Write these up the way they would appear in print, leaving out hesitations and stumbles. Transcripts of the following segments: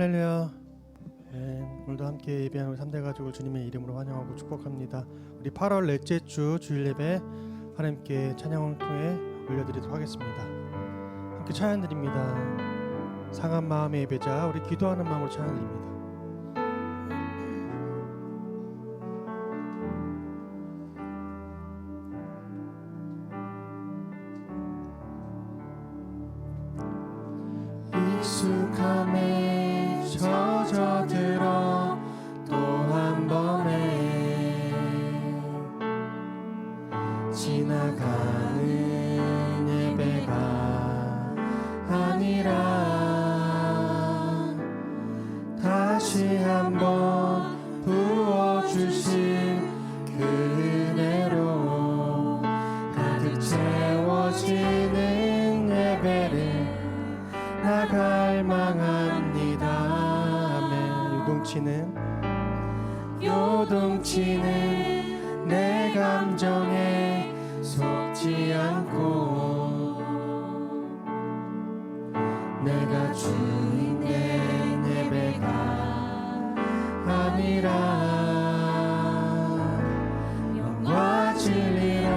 할렐루야. 오늘도 함께 예배하는 우리 3대 가족을 주님의 이름으로 환영하고 축복합니다. 우리 8월 넷째 주 주일 예배 하나님께 찬양을 통해 올려드리도록 하겠습니다. 함께 찬양 드립니다. 상한 마음의 예배자, 우리 기도하는 마음으로 찬양 드립니다. 익숙함에 젖어들어 또 한 번에 지나가는 예배가 아니라 다시 한번 부어주신 그 은혜로 가득 채워지는 예배를 나갈 망합니다. 아멘. 요동치는 내 감정에 속지 않고 내가 주인된 예배가 아니라 영과 진리로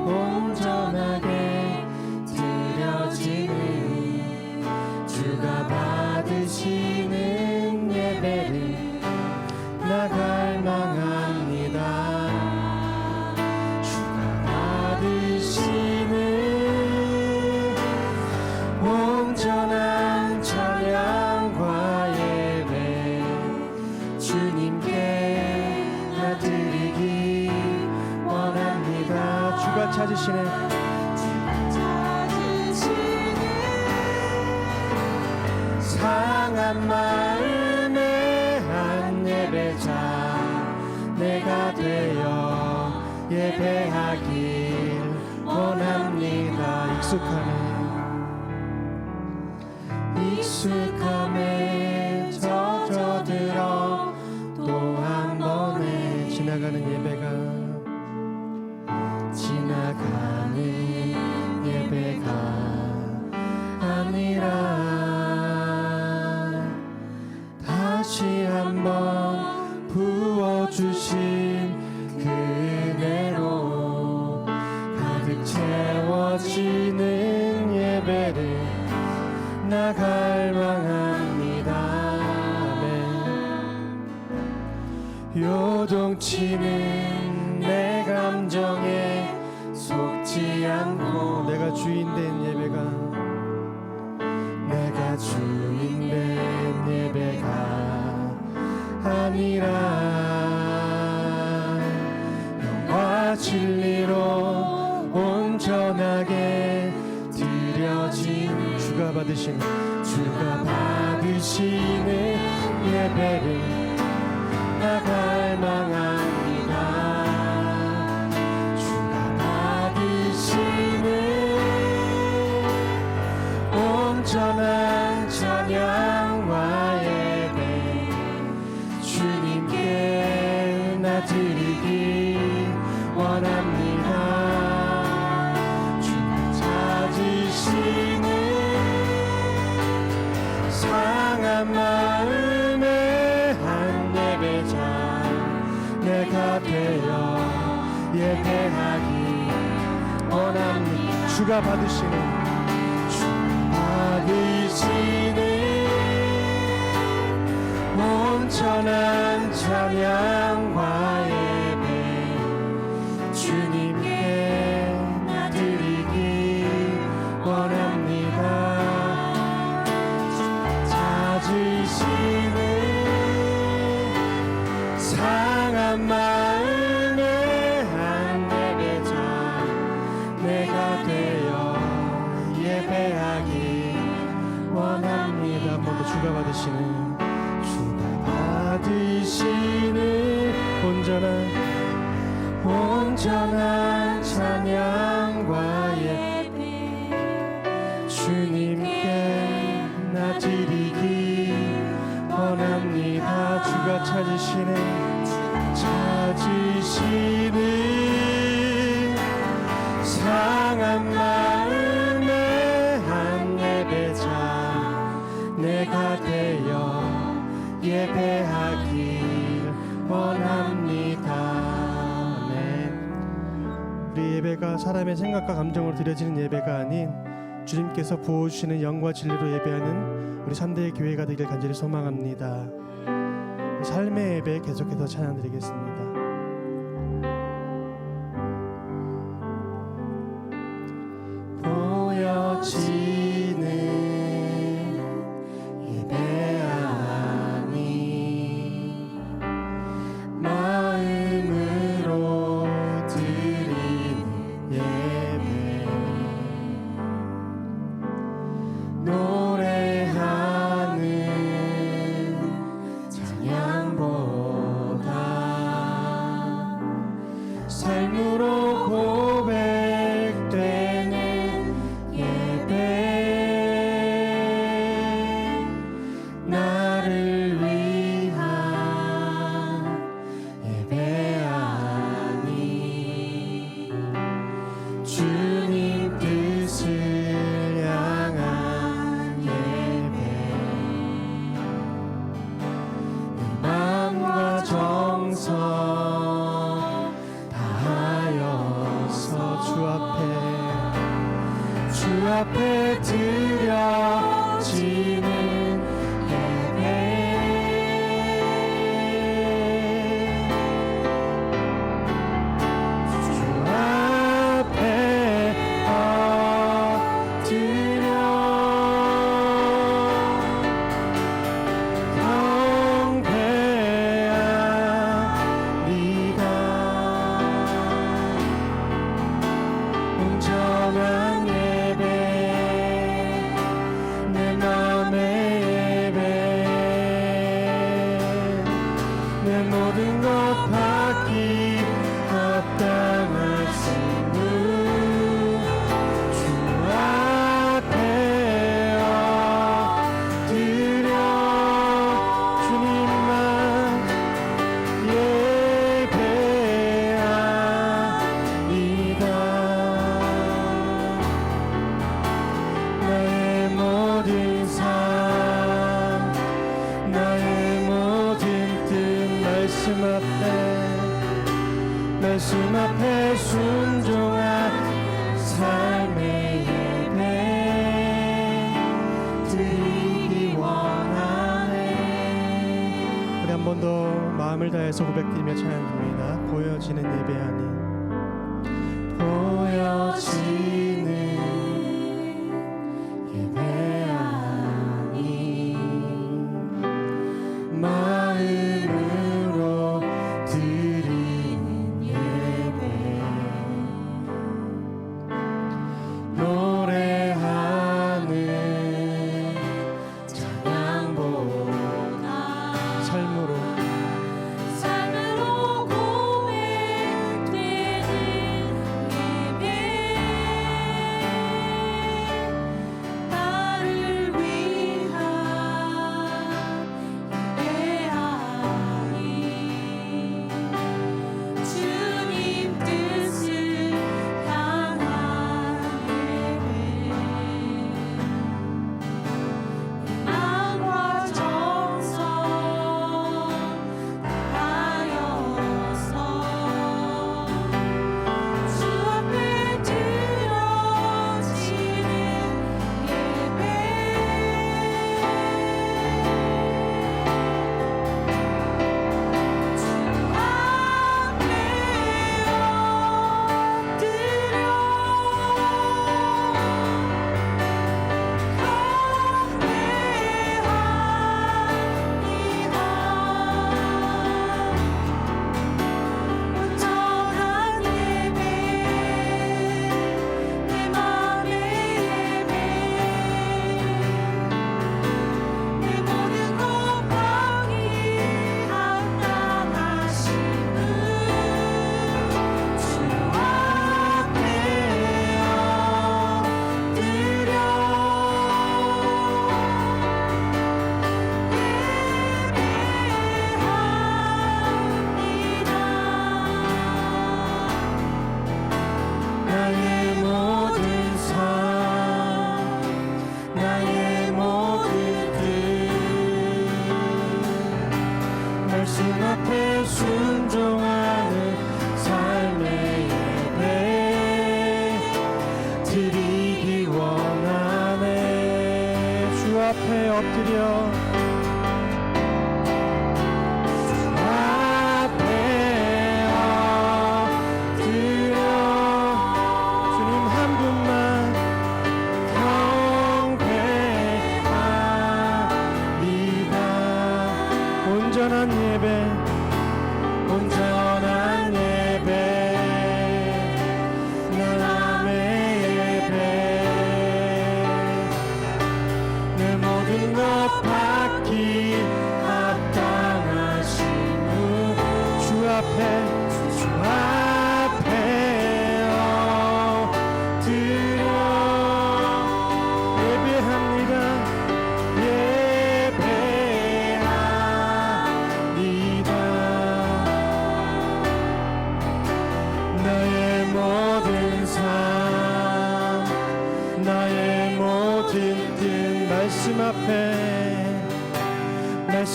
온전하게 드려지는 주가 받으시는 예배를 나갈 망합니다. 주가 받으시는 온전한 찬양과 예배 주님께 나드리기 원합니다. 주가 찾으시는 상한 마음의 한 예배자 내가 되어 예배하길 원합니다. 익숙함에 젖어들어 또 한 번에 지나가는 예배가 아니라 다시 한번 부어주신 그 은혜로 가득 채워지는 예배를 나갈 망합니다. 아멘. 요동치는 내 감정에 속지 않고 내가 주인된 예배가 아니라 영과 진리로 온전하게 드려진 주가 받으시는 예배를 나갈 망합니다. 주가 받으시는 온전한 찬양과 예배 주님께 나드리기 원합니다. 주가 찾으시는 상한 마음의 한 예배자 내가 되어 예배하기 원합니다. 주가 받으시는 온전한 찬양과 예배 주님께 나드리기 원합니다. 찾으시는 상한 마음의 한 예배자 내가 되어 예배하기 원합니다. 한 번 더 주가 받으시는 온전한 찬양과 예배 주님께 나드리기 원합니다. 주가 찾으시는 상한 마음의 한 예배자 내가 되어 우리 예배가 사람의 생각과 감정으로 드려지는 예배가 아닌 주님께서 부어주시는 영과 진리로 예배하는 우리 3대 교회가 되길 간절히 소망합니다. 삶의 예배 계속해서 찬양드리겠습니다. 보여지는 예배하니 마음으로 드리는 예배 노래하는 찬양보다 삶으로 고백되는 예배 나를 위한 예배하니 주님 뜻을 향한 예배 마음과 정성 다하여서 주 앞에 드려지는 예배 주 앞에 엎드려 경배하리다 온전한 예배 내 맘의 예배 내 모든 것 바퀴 없다 말씀은 주 앞에 엎드려 주님만 예배하리다 나의 모든 삶 나의 모든 뜻 말씀 앞에 순종한 삶의 예배 드리기 원하네 우리 한 번 더 마음을 다해서 고백드리며 찬양드립니다. 보여지는 예배하니 보여지는 예배하니 마음으로 드리는 예배 노래하는 찬양보다 삶으로 삶으로 고백되는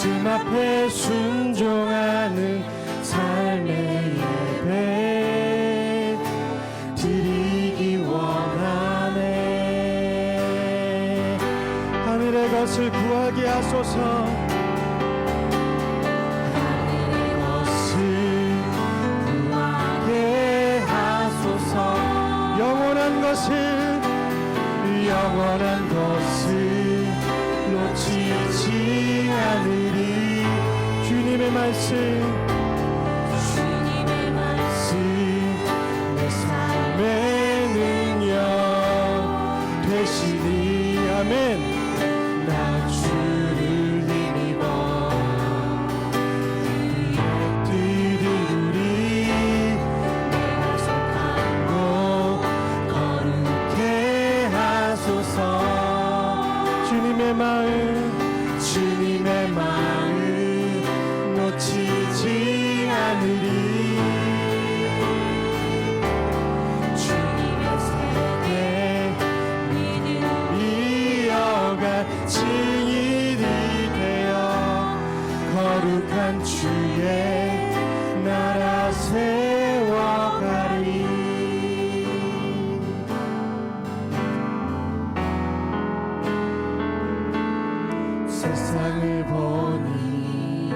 말씀 앞에 순종하는 삶의 예배 드리기 원하네. 하늘의 것을 구하게 하소서. 하늘의 것을 구하게 하소서. 영원한 것을 놓치지 않으리. 주님의 말씀 내 삶의 능력 되시니. 아멘. 나 주를 힘입어 드리리. 내가 속한 곳 거룩해 하소서. 주님의 마음 놓치지 않으리. 주님의 세계 이어갈 증인이 되어 거룩한 주의 나라 세워가리. 세상을 보니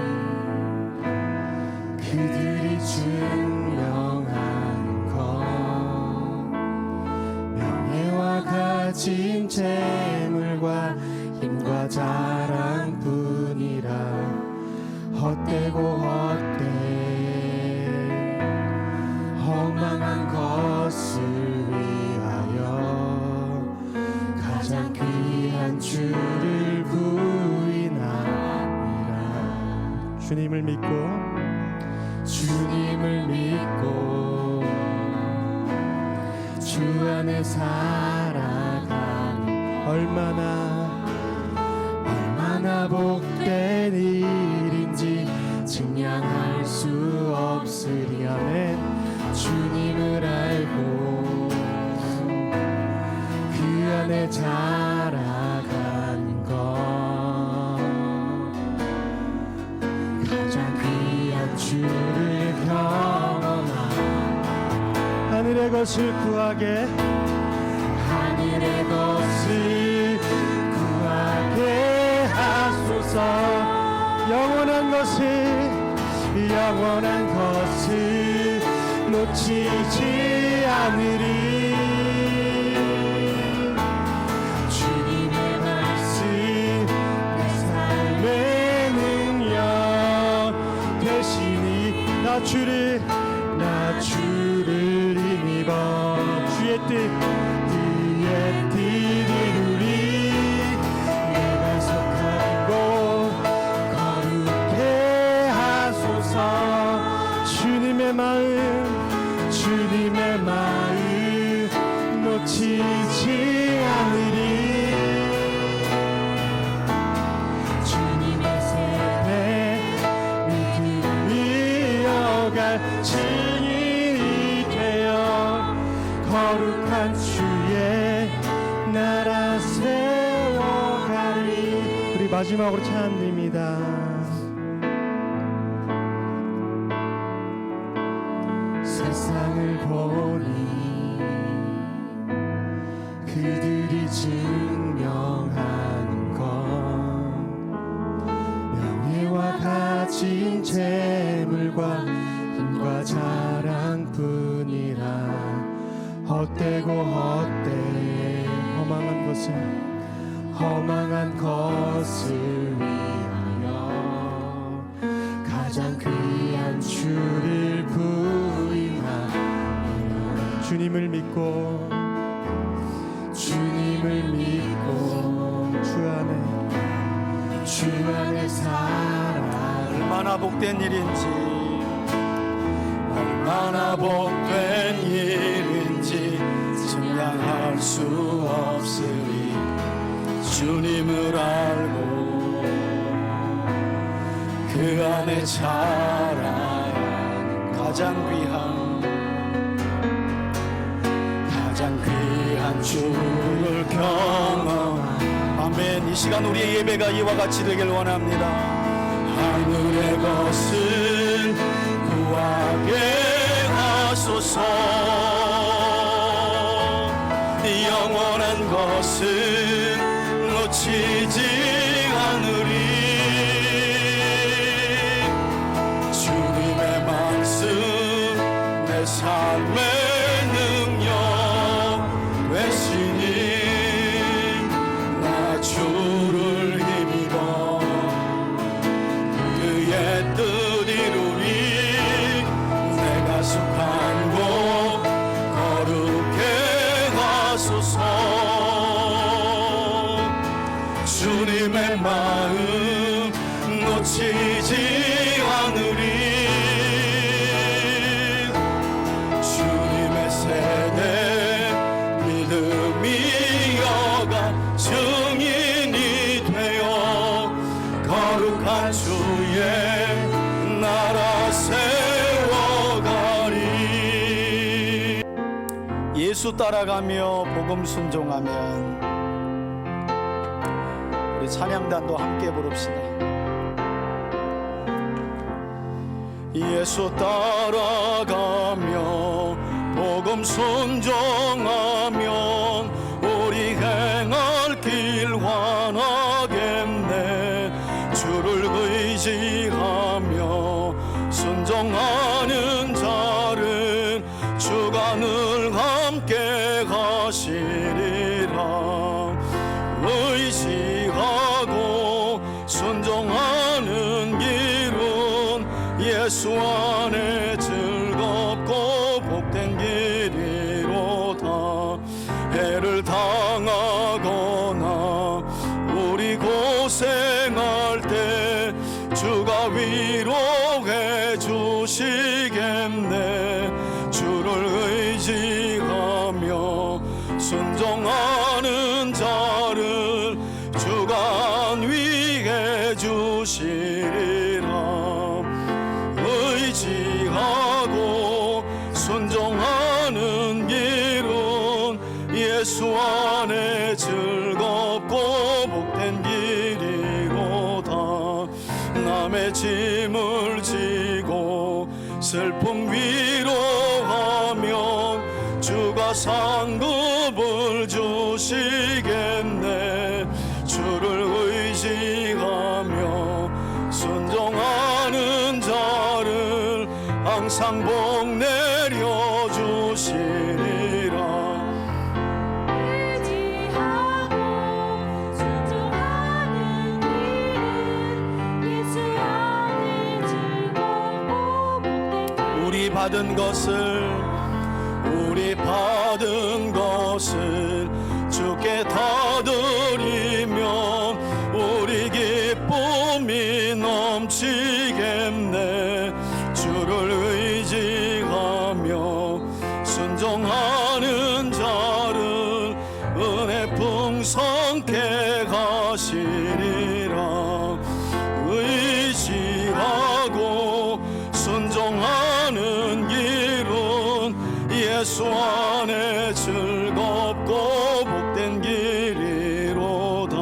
그들이 증명하는 것 명예와 가진 재물과 힘과 자랑뿐이라. 헛되고 헛된 허망한 것을 위하여 가장 귀한 주를 부인하니라. 주님을 믿고 주 안에 살아가는 얼마나 복된 일인지 증량할 수 없으리. 아멘. 주님을 알고 그 안에 자라가는 것 가장 귀한 주를 경험하라. 하늘의 것을 구하게 하소서. 영원한 것을 놓치지 않으리. 주님의 말씀 내 삶의 능력 되시니. 나 주를 힘입어 주의 뜻 이루리. 내가 속한 곳 거룩해 하소서. 주님의 마음 놓치지 않으리. 주님의 세례 믿음 이어갈 증인이 되어 거룩한 주의 나라 세워가리. 우리 마지막으로 찬양드립니다. 세상을 보니 그들이 증명하는 것 명예와 가진 재물과 힘과 자랑뿐이라. 헛되고 헛된 허망한 것을 위하여 가장 귀한 주를 부인하며. 주님을 믿고 주 안에 살아. 얼마나 복된 일인지 증량할 수 없으리. 주님을 알고 그 안에 자라야 가장 귀한 주를 경험. 아멘. 이 시간 우리의 예배가 이와 같이 되길 원합니다. 하늘의 것은 구하게 하소서. 영원한 것은 놓치지 않으리. 주님의 말씀 내 삶의 능력 되시니 나 주를 힘입어 그의 뜻 이루리. 내가 속한 곳 거룩해 하소서. 주님의 마음 놓치지 않으리. 주님의 세대 믿음이 여가 증인이 되어 거룩한 주의 나라 세워가리. 예수 따라가며 복음 순종하면 우리 찬양단도 함께 부릅시다. 예수 따라가며 복음 순종하면 우리 행할 길 환하겠네. 주를 의지하며 순종하는 자는 주가 늘 함께 하시리라. 의지하고 순종하는 길은 예수 안에 즐겁고 복된 길이로다. 해를 당하거나 우리 고생할 때 주가 위로해 주시겠네. 주를 의지하며 순종하는 자를 주가 안위해 주시리라. 의지하고 순종하는 길은 예수 안에 즐겁고 복된 길이로다. 남의 짐을 지고 슬픔 위로하면 주가 상급을 주시겠네. 주를 의지하며 순종하는 자를 항상 복 내려 주시리라. 의지하고 순종하는 길은 예수 안에 즐겁고 복된 길. 우리 받은 것을 주께 다 드리면 우리 기쁨이 넘치겠네. 주를 의지하며 순종하는 자를 은혜 풍성케 하시리라. 의지하고 순종하는 길은 예수 안에 즐겁고 복된 길이로다.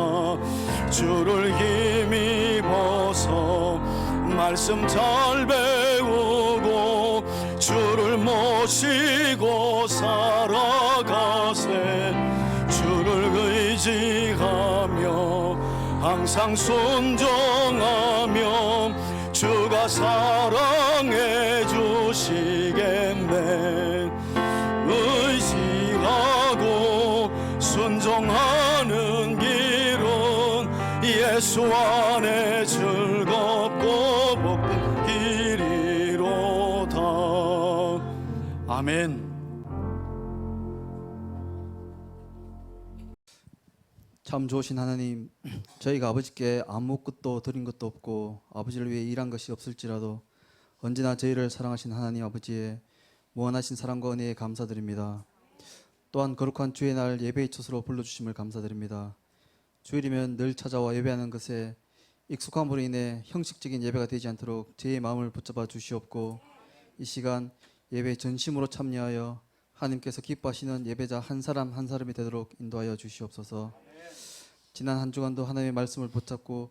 주를 힘입어서 말씀 잘 배우고 주를 모시고 살아가세. 주를 의지하며 항상 순종하며 주가 사랑해 주시겠네. 의지하고 순종하는 길은 예수 안에 즐겁고 복된 길이로다. 아멘. 참 좋으신 하나님, 저희가 아버지께 아무것도 드린 것도 없고 아버지를 위해 일한 것이 없을지라도 언제나 저희를 사랑하신 하나님 아버지의 무한하신 사랑과 은혜에 감사드립니다. 또한 거룩한 주의 날 예배의 첫으로 불러주심을 감사드립니다. 주일이면 늘 찾아와 예배하는 것에 익숙함으로 인해 형식적인 예배가 되지 않도록 제 마음을 붙잡아 주시옵고, 이 시간 예배 전심으로 참여하여 하나님께서 기뻐하시는 예배자 한 사람 한 사람이 되도록 인도하여 주시옵소서. 지난 한 주간도 하나님의 말씀을 붙잡고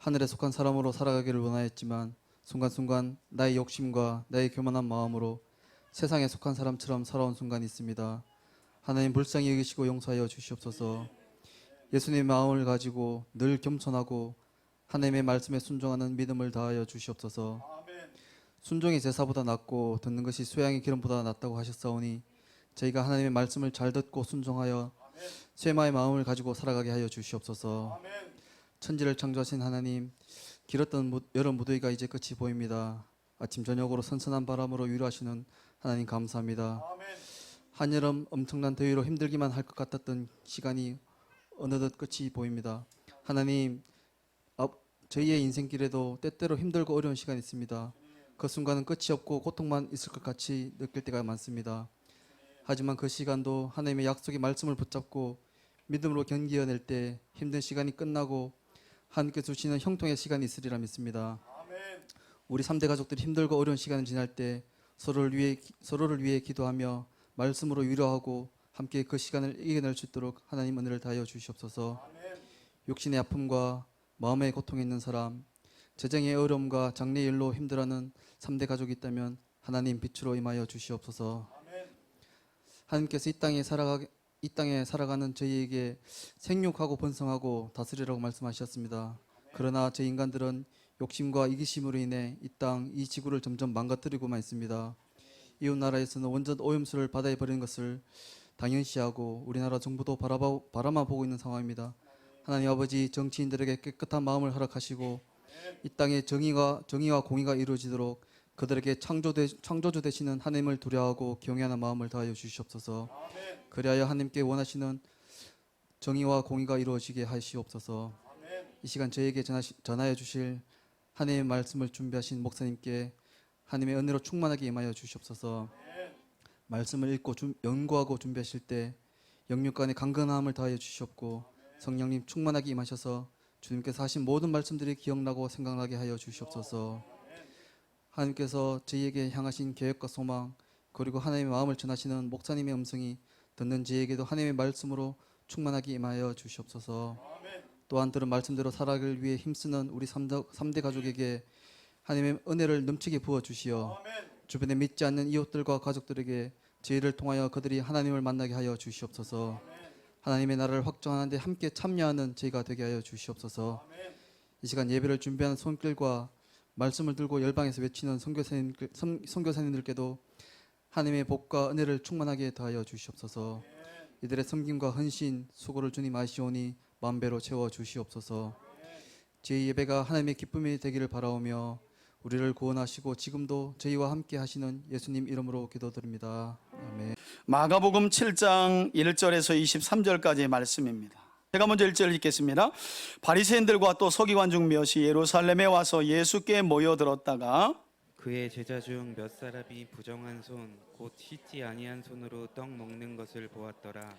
하늘에 속한 사람으로 살아가기를 원하였지만 순간순간 나의 욕심과 나의 교만한 마음으로 세상에 속한 사람처럼 살아온 순간이 있습니다. 하나님 불쌍히 여기시고 용서하여 주시옵소서. 예수님의 마음을 가지고 늘 겸손하고 하나님의 말씀에 순종하는 믿음을 다하여 주시옵소서. 순종이 제사보다 낫고 듣는 것이 수양의 기름보다 낫다고 하셨사오니 저희가 하나님의 말씀을 잘 듣고 순종하여 쇠마의 마음을 가지고 살아가게 하여 주시옵소서. 천지를 창조하신 하나님, 길었던 여름 무더위가 이제 끝이 보입니다. 아침 저녁으로 선선한 바람으로 위로하시는 하나님 감사합니다. 한여름 엄청난 더위로 힘들기만 할 것 같았던 시간이 어느덧 끝이 보입니다. 하나님, 저희의 인생길에도 때때로 힘들고 어려운 시간이 있습니다. 그 순간은 끝이 없고 고통만 있을 것 같이 느낄 때가 많습니다. 하지만 그 시간도 하나님의 약속의 말씀을 붙잡고 믿음으로 견디어낼 때 힘든 시간이 끝나고 하나님께서 주시는 형통의 시간이 있으리라 믿습니다. 우리 3대 가족들이 힘들고 어려운 시간을 지날 때 서로를 위해 기도하며 말씀으로 위로하고 함께 그 시간을 이겨낼 수 있도록 하나님 은혜를 다하여 주시옵소서. 육신의 아픔과 마음의 고통에 있는 사람, 재정의 어려움과 장래의 일로 힘들어하는 3대 가족이 있다면 하나님 빛으로 임하여 주시옵소서. 하나님께서 이 땅에 살아가는 저희에게 생육하고 번성하고 다스리라고 말씀하셨습니다. 그러나 저희 인간들은 욕심과 이기심으로 인해 이 지구를 점점 망가뜨리고만 있습니다. 이웃 나라에서는 원전 오염수를 바다에 버리는 것을 당연시하고 우리나라 정부도 바라만 보고 있는 상황입니다. 하나님 아버지, 정치인들에게 깨끗한 마음을 허락하시고 이 땅에 정의와 공의가 이루어지도록 그들에게 창조주 되시는 하나님을 두려워하고 경외하는 마음을 다하여 주시옵소서. 그리하여 하나님께 원하시는 정의와 공의가 이루어지게 하시옵소서. 이 시간 저에게 전하여 주실 하나님의 말씀을 준비하신 목사님께 하나님의 은혜로 충만하게 임하여 주시옵소서. 말씀을 읽고 연구하고 준비하실 때 영육 간의 강건함을 다하여 주시옵고 성령님 충만하게 임하셔서 주님께서 하신 모든 말씀들이 기억나고 생각나게 하여 주시옵소서. 하나님께서 저희에게 향하신 계획과 소망 그리고 하나님의 마음을 전하시는 목사님의 음성이 듣는 저희에게도 하나님의 말씀으로 충만하게 임하여 주시옵소서. 또한 들은 말씀대로 살아가길 위해 힘쓰는 우리 3대 가족에게 하나님의 은혜를 넘치게 부어주시어 주변에 믿지 않는 이웃들과 가족들에게 저희를 통하여 그들이 하나님을 만나게 하여 주시옵소서. 하나님의 나라를 확정하는 데 함께 참여하는 저희가 되게 하여 주시옵소서. 이 시간 예배를 준비하는 손길과 말씀을 들고 열방에서 외치는 선교사님들께도 하나님의 복과 은혜를 충만하게 더하여 주시옵소서. 이들의 섬김과 헌신, 수고를 주님 아시오니 만배로 채워 주시옵소서. 저희 예배가 하나님의 기쁨이 되기를 바라오며 우리를 구원하시고 지금도 저희와 함께 하시는 예수님 이름으로 기도드립니다. 아멘. 마가복음 7장 1절에서 23절까지의 말씀입니다. 제가 먼저 1절 읽겠습니다. 바리새인들과 또 서기관 중 몇이 예루살렘에 와서 예수께 모여들었다가 그의 제자 중 몇 사람이 부정한 손 곧 씻지 아니한 손으로 떡 먹는 것을 보았더라.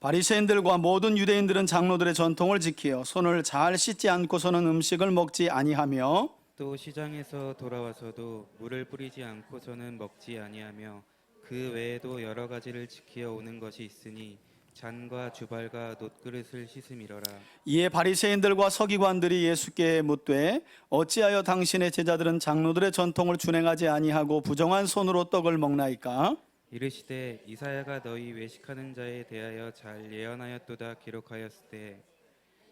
바리새인들과 모든 유대인들은 장로들의 전통을 지키어 손을 잘 씻지 않고서는 음식을 먹지 아니하며 또 시장에서 돌아와서도 물을 뿌리지 않고서는 먹지 아니하며 그 외에도 여러 가지를 지키어 오는 것이 있으니 잔과 주발과 놋그릇을 씻음이러라. 이에 바리새인들과 서기관들이 예수께 묻되 어찌하여 당신의 제자들은 장로들의 전통을 준행하지 아니하고 부정한 손으로 떡을 먹나이까? 이르시되 이사야가 너희 외식하는 자에 대하여 잘 예언하였도다 기록하였을 때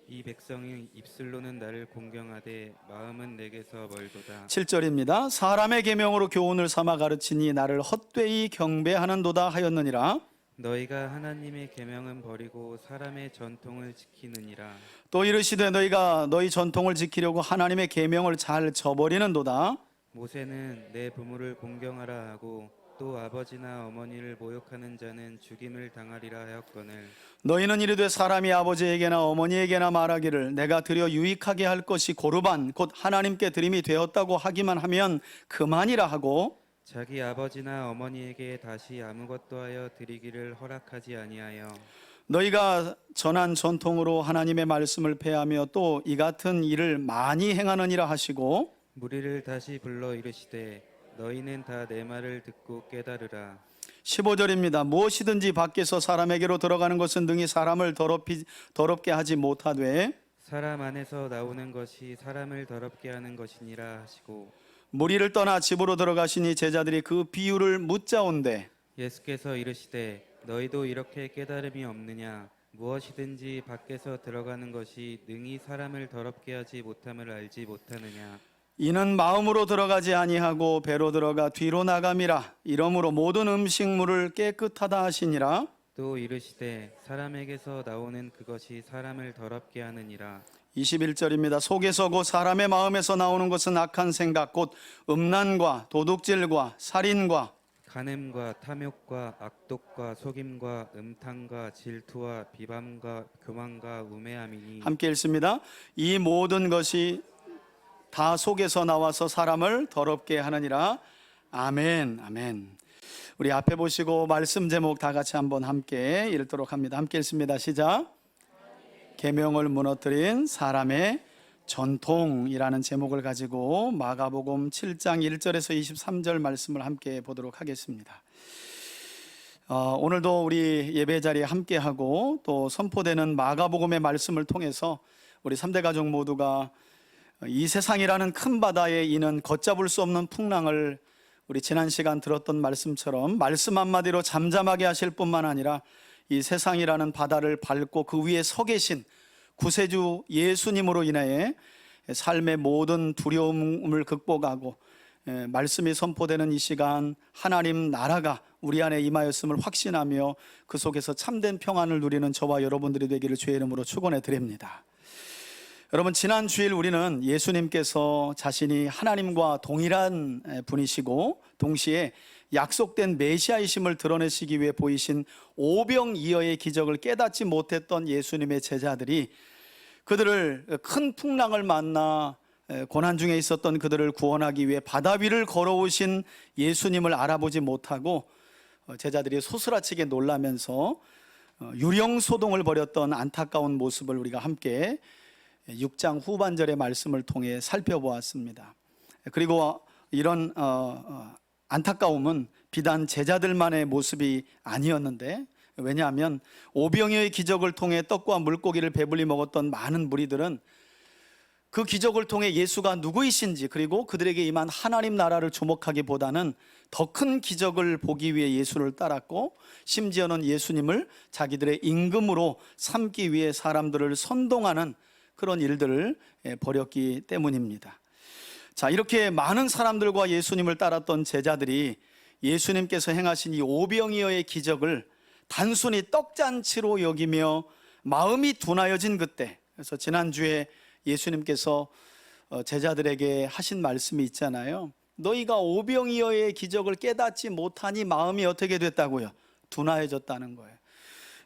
이 백성이 입술로는 나를 공경하되 마음은 내게서 멀도다. 7절입니다. 사람의 계명으로 교훈을 삼아 가르치니 나를 헛되이 경배하는도다 하였느니라. 너희가 하나님의 계명은 버리고 사람의 전통을 지키느니라. 또 이르시되 너희가 너희 전통을 지키려고 하나님의 계명을 잘 저버리는도다. 모세는 내 부모를 공경하라 하고 또 아버지나 어머니를 모욕하는 자는 죽임을 당하리라 하였거늘 너희는 이르되 사람이 아버지에게나 어머니에게나 말하기를 내가 드려 유익하게 할 것이 고르반 곧 하나님께 드림이 되었다고 하기만 하면 그만이라 하고 자기 아버지나 어머니에게 다시 아무것도 하여 드리기를 허락하지 아니하여 너희가 전한 전통으로 하나님의 말씀을 폐하며 또 이 같은 일을 많이 행하느니라 하시고 무리를 다시 불러 이르시되 너희는 다 내 말을 듣고 깨달으라. 15절입니다. 무엇이든지 밖에서 사람에게로 들어가는 것은 능히 사람을 더럽게 하지 못하되 사람 안에서 나오는 것이 사람을 더럽게 하는 것이니라 하시고 무리를 떠나 집으로 들어가시니 제자들이 그 비유를 묻자온대 예수께서 이르시되 너희도 이렇게 깨달음이 없느냐 무엇이든지 밖에서 들어가는 것이 능히 사람을 더럽게 하지 못함을 알지 못하느냐 이는 마음으로 들어가지 아니하고 배로 들어가 뒤로 나감이라 이러므로 모든 음식물을 깨끗하다 하시니라. 또 이르시되 사람에게서 나오는 그것이 사람을 더럽게 하느니라 21절입니다. 속에서 곧 사람의 마음에서 나오는 것은 악한 생각 곧 음란과 도둑질과 살인과 간음과 탐욕과 악독과 속임과 음탕과 질투와 비방과 교만과 우매함이니 함께 읽습니다. 이 모든 것이 다 속에서 나와서 사람을 더럽게 하느니라. 아멘. 아멘. 우리 앞에 보시고 말씀 제목 다 같이 한번 함께 읽도록 합니다. 함께 읽습니다. 시작. 계명을 무너뜨린 사람의 전통이라는 제목을 가지고 마가복음 7장 1절에서 23절 말씀을 함께 보도록 하겠습니다. 오늘도 우리 예배 자리에 함께하고 또 선포되는 마가복음의 말씀을 통해서 우리 3대 가족 모두가 이 세상이라는 큰 바다에 이는 걷잡을 수 없는 풍랑을 우리 지난 시간 들었던 말씀처럼 말씀 한마디로 잠잠하게 하실 뿐만 아니라 이 세상이라는 바다를 밟고 그 위에 서 계신 구세주 예수님으로 인해 삶의 모든 두려움을 극복하고 말씀이 선포되는 이 시간 하나님 나라가 우리 안에 임하였음을 확신하며 그 속에서 참된 평안을 누리는 저와 여러분들이 되기를 주의 이름으로 축원해 드립니다. 여러분, 지난 주일 우리는 예수님께서 자신이 하나님과 동일한 분이시고 동시에 약속된 메시아이심을 드러내시기 위해 보이신 오병이어의 기적을 깨닫지 못했던 예수님의 제자들이 그들을 큰 풍랑을 만나 고난 중에 있었던 그들을 구원하기 위해 바다 위를 걸어오신 예수님을 알아보지 못하고 제자들이 소스라치게 놀라면서 유령소동을 벌였던 안타까운 모습을 우리가 함께 6장 후반절의 말씀을 통해 살펴보았습니다. 그리고 이런 안타까움은 비단 제자들만의 모습이 아니었는데, 왜냐하면 오병이어의 기적을 통해 떡과 물고기를 배불리 먹었던 많은 무리들은 그 기적을 통해 예수가 누구이신지 그리고 그들에게 임한 하나님 나라를 주목하기보다는 더 큰 기적을 보기 위해 예수를 따랐고, 심지어는 예수님을 자기들의 임금으로 삼기 위해 사람들을 선동하는 그런 일들을 벌였기 때문입니다. 자, 이렇게 많은 사람들과 예수님을 따랐던 제자들이 예수님께서 행하신 이 오병이어의 기적을 단순히 떡잔치로 여기며 마음이 둔하여진 그때, 그래서 지난주에 예수님께서 제자들에게 하신 말씀이 있잖아요. 너희가 오병이어의 기적을 깨닫지 못하니 마음이 어떻게 됐다고요? 둔하여졌다는 거예요.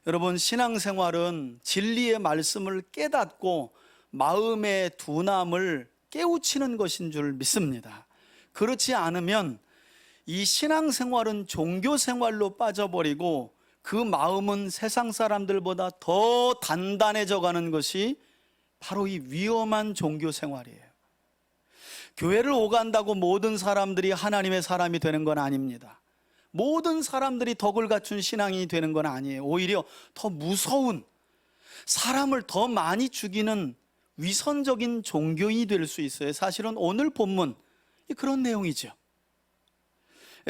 여러분, 신앙생활은 진리의 말씀을 깨닫고 마음의 둔함을 깨우치는 것인 줄 믿습니다. 그렇지 않으면 이 신앙생활은 종교생활로 빠져버리고 그 마음은 세상 사람들보다 더 단단해져 가는 것이 바로 이 위험한 종교생활이에요. 교회를 오간다고 모든 사람들이 하나님의 사람이 되는 건 아닙니다. 모든 사람들이 덕을 갖춘 신앙이 되는 건 아니에요. 오히려 더 무서운, 사람을 더 많이 죽이는 위선적인 종교인이 될 수 있어요. 사실은 오늘 본문 그런 내용이죠.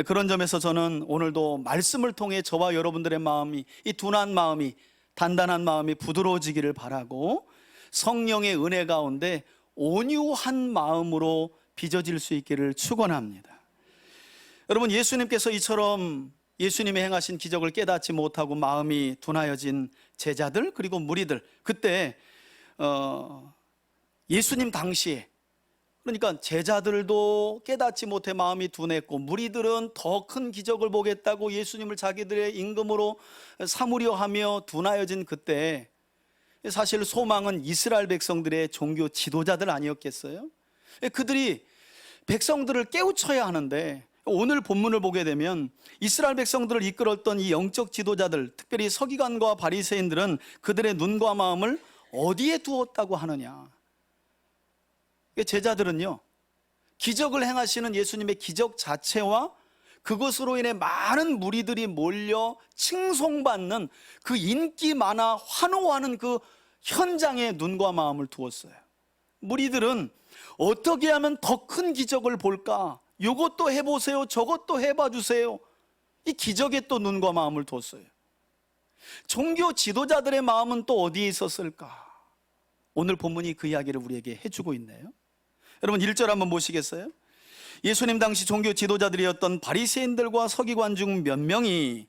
그런 점에서 저는 오늘도 말씀을 통해 저와 여러분들의 마음이, 이 둔한 마음이, 단단한 마음이 부드러워지기를 바라고 성령의 은혜 가운데 온유한 마음으로 빚어질 수 있기를 축원합니다. 여러분, 예수님께서 이처럼 예수님이 행하신 기적을 깨닫지 못하고 마음이 둔하여진 제자들 그리고 무리들, 그때 예수님 당시에, 그러니까 제자들도 깨닫지 못해 마음이 둔했고 무리들은 더 큰 기적을 보겠다고 예수님을 자기들의 임금으로 삼으려 하며 둔하여진 그때, 사실 소망은 이스라엘 백성들의 종교 지도자들 아니었겠어요? 그들이 백성들을 깨우쳐야 하는데, 오늘 본문을 보게 되면 이스라엘 백성들을 이끌었던 이 영적 지도자들, 특별히 서기관과 바리새인들은 그들의 눈과 마음을 어디에 두었다고 하느냐? 제자들은요, 기적을 행하시는 예수님의 기적 자체와 그것으로 인해 많은 무리들이 몰려 칭송받는 그 인기 많아 환호하는 그 현장에 눈과 마음을 두었어요. 무리들은 어떻게 하면 더 큰 기적을 볼까? 이것도 해보세요, 저것도 해봐 주세요. 이 기적에 또 눈과 마음을 뒀어요. 종교 지도자들의 마음은 또 어디에 있었을까? 오늘 본문이 그 이야기를 우리에게 해주고 있네요. 여러분 1절 한번 보시겠어요? 예수님 당시 종교 지도자들이었던 바리새인들과 서기관 중 몇 명이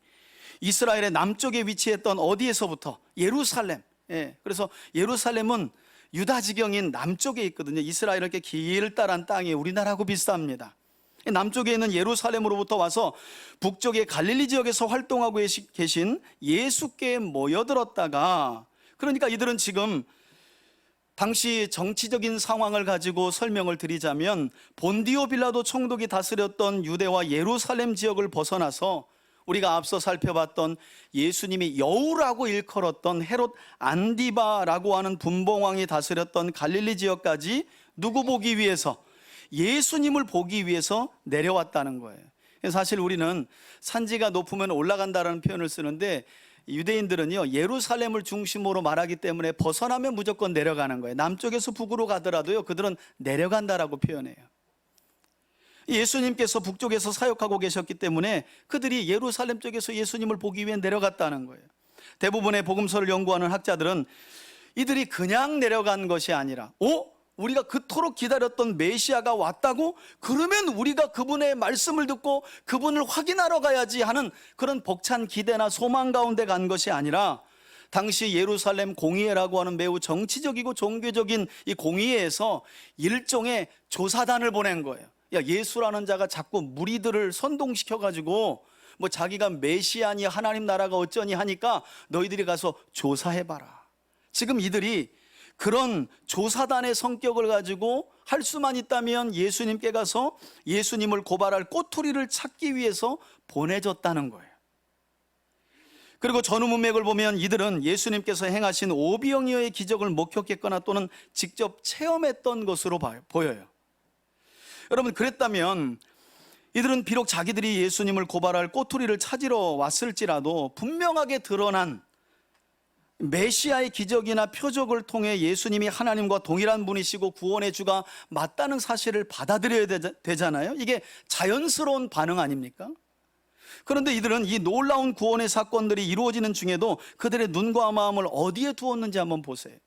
이스라엘의 남쪽에 위치했던 어디에서부터? 예루살렘. 그래서 예루살렘은 유다 지경인 남쪽에 있거든요. 이스라엘을 이렇게 길다란 땅이 우리나라하고 비슷합니다. 남쪽에 있는 예루살렘으로부터 와서 북쪽의 갈릴리 지역에서 활동하고 계신 예수께에 모여들었다가, 그러니까 이들은 지금 당시 정치적인 상황을 가지고 설명을 드리자면 본디오 빌라도 총독이 다스렸던 유대와 예루살렘 지역을 벗어나서 우리가 앞서 살펴봤던 예수님이 여우라고 일컬었던 헤롯 안디바라고 하는 분봉왕이 다스렸던 갈릴리 지역까지 누구 보기 위해서? 예수님을 보기 위해서 내려왔다는 거예요. 사실 우리는 산지가 높으면 올라간다는 표현을 쓰는데 유대인들은요, 예루살렘을 중심으로 말하기 때문에 벗어나면 무조건 내려가는 거예요. 남쪽에서 북으로 가더라도요, 그들은 내려간다라고 표현해요. 예수님께서 북쪽에서 사역하고 계셨기 때문에 그들이 예루살렘 쪽에서 예수님을 보기 위해 내려갔다는 거예요. 대부분의 복음서를 연구하는 학자들은 이들이 그냥 내려간 것이 아니라, 우리가 그토록 기다렸던 메시아가 왔다고? 그러면 우리가 그분의 말씀을 듣고 그분을 확인하러 가야지 하는 그런 벅찬 기대나 소망 가운데 간 것이 아니라, 당시 예루살렘 공의회라고 하는 매우 정치적이고 종교적인 이 공의회에서 일종의 조사단을 보낸 거예요. 야, 예수라는 자가 자꾸 무리들을 선동시켜가지고 뭐 자기가 메시아니 하나님 나라가 어쩌니 하니까 너희들이 가서 조사해봐라. 지금 이들이 그런 조사단의 성격을 가지고 할 수만 있다면 예수님께 가서 예수님을 고발할 꼬투리를 찾기 위해서 보내졌다는 거예요. 그리고 전후 문맥을 보면 이들은 예수님께서 행하신 오병이어의 기적을 목격했거나 또는 직접 체험했던 것으로 보여요. 여러분, 그랬다면 이들은 비록 자기들이 예수님을 고발할 꼬투리를 찾으러 왔을지라도 분명하게 드러난 메시아의 기적이나 표적을 통해 예수님이 하나님과 동일한 분이시고 구원의 주가 맞다는 사실을 받아들여야 되잖아요. 이게 자연스러운 반응 아닙니까? 그런데 이들은 이 놀라운 구원의 사건들이 이루어지는 중에도 그들의 눈과 마음을 어디에 두었는지 한번 보세요.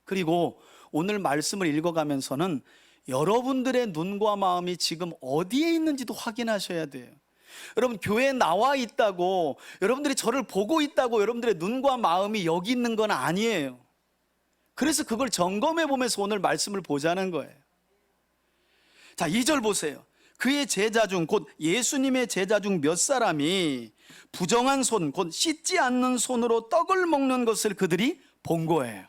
그리고 오늘 말씀을 읽어가면서는 여러분들의 눈과 마음이 지금 어디에 있는지도 확인하셔야 돼요. 여러분, 교회에 나와 있다고, 여러분들이 저를 보고 있다고 여러분들의 눈과 마음이 여기 있는 건 아니에요. 그래서 그걸 점검해 보면서 오늘 말씀을 보자는 거예요. 자, 2절 보세요. 그의 제자 중, 곧 예수님의 제자 중 몇 사람이 부정한 손, 곧 씻지 않는 손으로 떡을 먹는 것을 그들이 본 거예요.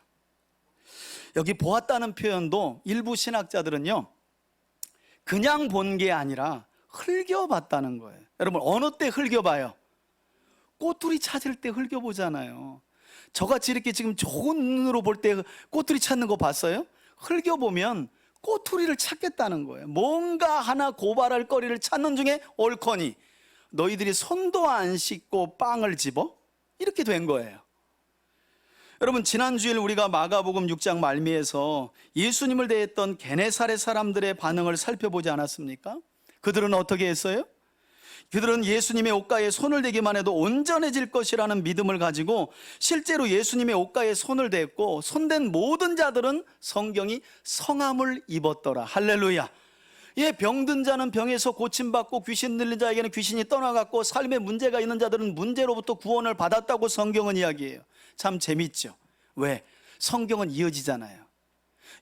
여기 보았다는 표현도 일부 신학자들은요, 그냥 본 게 아니라 흘겨봤다는 거예요. 여러분, 어느 때 흘겨봐요? 꼬투리 찾을 때 흘겨보잖아요. 저같이 이렇게 지금 좋은 눈으로 볼 때 꼬투리 찾는 거 봤어요? 흘겨보면 꼬투리를 찾겠다는 거예요. 뭔가 하나 고발할 거리를 찾는 중에 옳거니 너희들이 손도 안 씻고 빵을 집어? 이렇게 된 거예요. 여러분, 지난 주일 우리가 마가복음 6장 말미에서 예수님을 대했던 게네사렛 사람들의 반응을 살펴보지 않았습니까? 그들은 어떻게 했어요? 그들은 예수님의 옷가에 손을 대기만 해도 온전해질 것이라는 믿음을 가지고 실제로 예수님의 옷가에 손을 댔고, 손댄 모든 자들은 성경이 성함을 입었더라. 할렐루야. 예, 병든 자는 병에서 고침받고 귀신 들린 자에게는 귀신이 떠나갔고 삶에 문제가 있는 자들은 문제로부터 구원을 받았다고 성경은 이야기해요. 참 재밌죠. 왜? 성경은 이어지잖아요.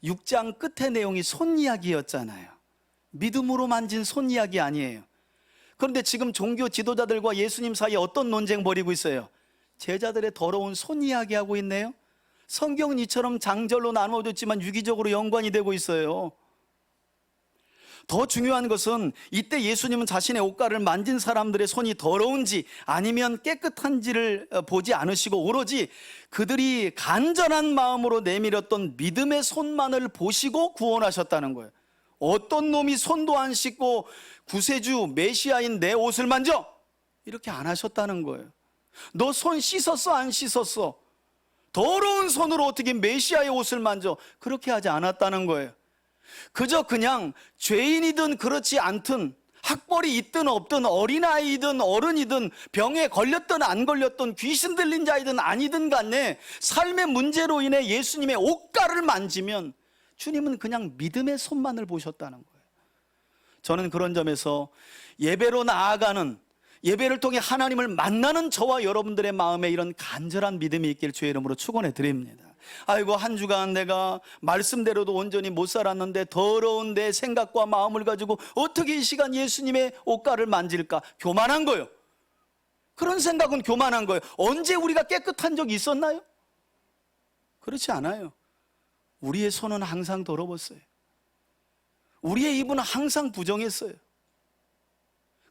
6장 끝의 내용이 손 이야기였잖아요. 믿음으로 만진 손 이야기 아니에요. 그런데 지금 종교 지도자들과 예수님 사이에 어떤 논쟁 벌이고 있어요? 제자들의 더러운 손 이야기하고 있네요. 성경은 이처럼 장절로 나누어졌지만 유기적으로 연관이 되고 있어요. 더 중요한 것은 이때 예수님은 자신의 옷가를 만진 사람들의 손이 더러운지 아니면 깨끗한지를 보지 않으시고 오로지 그들이 간절한 마음으로 내밀었던 믿음의 손만을 보시고 구원하셨다는 거예요. 어떤 놈이 손도 안 씻고 구세주 메시아인 내 옷을 만져? 이렇게 안 하셨다는 거예요. 너 손 씻었어 안 씻었어? 더러운 손으로 어떻게 메시아의 옷을 만져? 그렇게 하지 않았다는 거예요. 그저 그냥 죄인이든 그렇지 않든, 학벌이 있든 없든, 어린아이든 어른이든, 병에 걸렸든 안 걸렸든, 귀신 들린 자이든 아니든 간에 삶의 문제로 인해 예수님의 옷가를 만지면 주님은 그냥 믿음의 손만을 보셨다는 거예요. 저는 그런 점에서 예배로 나아가는, 예배를 통해 하나님을 만나는 저와 여러분들의 마음에 이런 간절한 믿음이 있길 주의 이름으로 축원해 드립니다. 아이고, 한 주간 내가 말씀대로도 온전히 못 살았는데 더러운 내 생각과 마음을 가지고 어떻게 이 시간 예수님의 옷가를 만질까? 교만한 거예요. 그런 생각은 교만한 거예요. 언제 우리가 깨끗한 적이 있었나요? 그렇지 않아요. 우리의 손은 항상 더러웠어요. 우리의 입은 항상 부정했어요.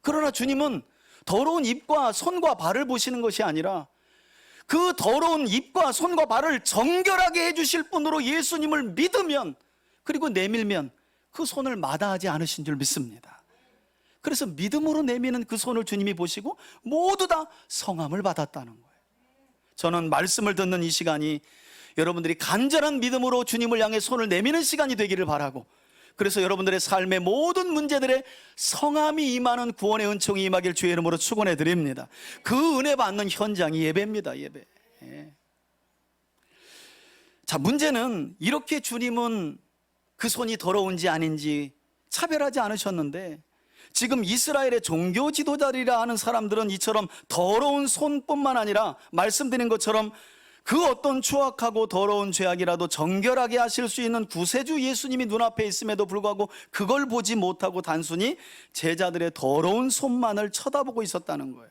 그러나 주님은 더러운 입과 손과 발을 보시는 것이 아니라 그 더러운 입과 손과 발을 정결하게 해주실 분으로 예수님을 믿으면, 그리고 내밀면 그 손을 마다하지 않으신 줄 믿습니다. 그래서 믿음으로 내미는 그 손을 주님이 보시고 모두 다 성함을 받았다는 거예요. 저는 말씀을 듣는 이 시간이 여러분들이 간절한 믿음으로 주님을 향해 손을 내미는 시간이 되기를 바라고, 그래서 여러분들의 삶의 모든 문제들에 성함이 임하는 구원의 은총이 임하길 주의 이름으로 축원해 드립니다. 그 은혜 받는 현장이 예배입니다. 예배. 자, 문제는 이렇게 주님은 그 손이 더러운지 아닌지 차별하지 않으셨는데, 지금 이스라엘의 종교 지도자리라 하는 사람들은 이처럼 더러운 손뿐만 아니라 말씀드린 것처럼 그 어떤 추악하고 더러운 죄악이라도 정결하게 하실 수 있는 구세주 예수님이 눈앞에 있음에도 불구하고 그걸 보지 못하고 단순히 제자들의 더러운 손만을 쳐다보고 있었다는 거예요.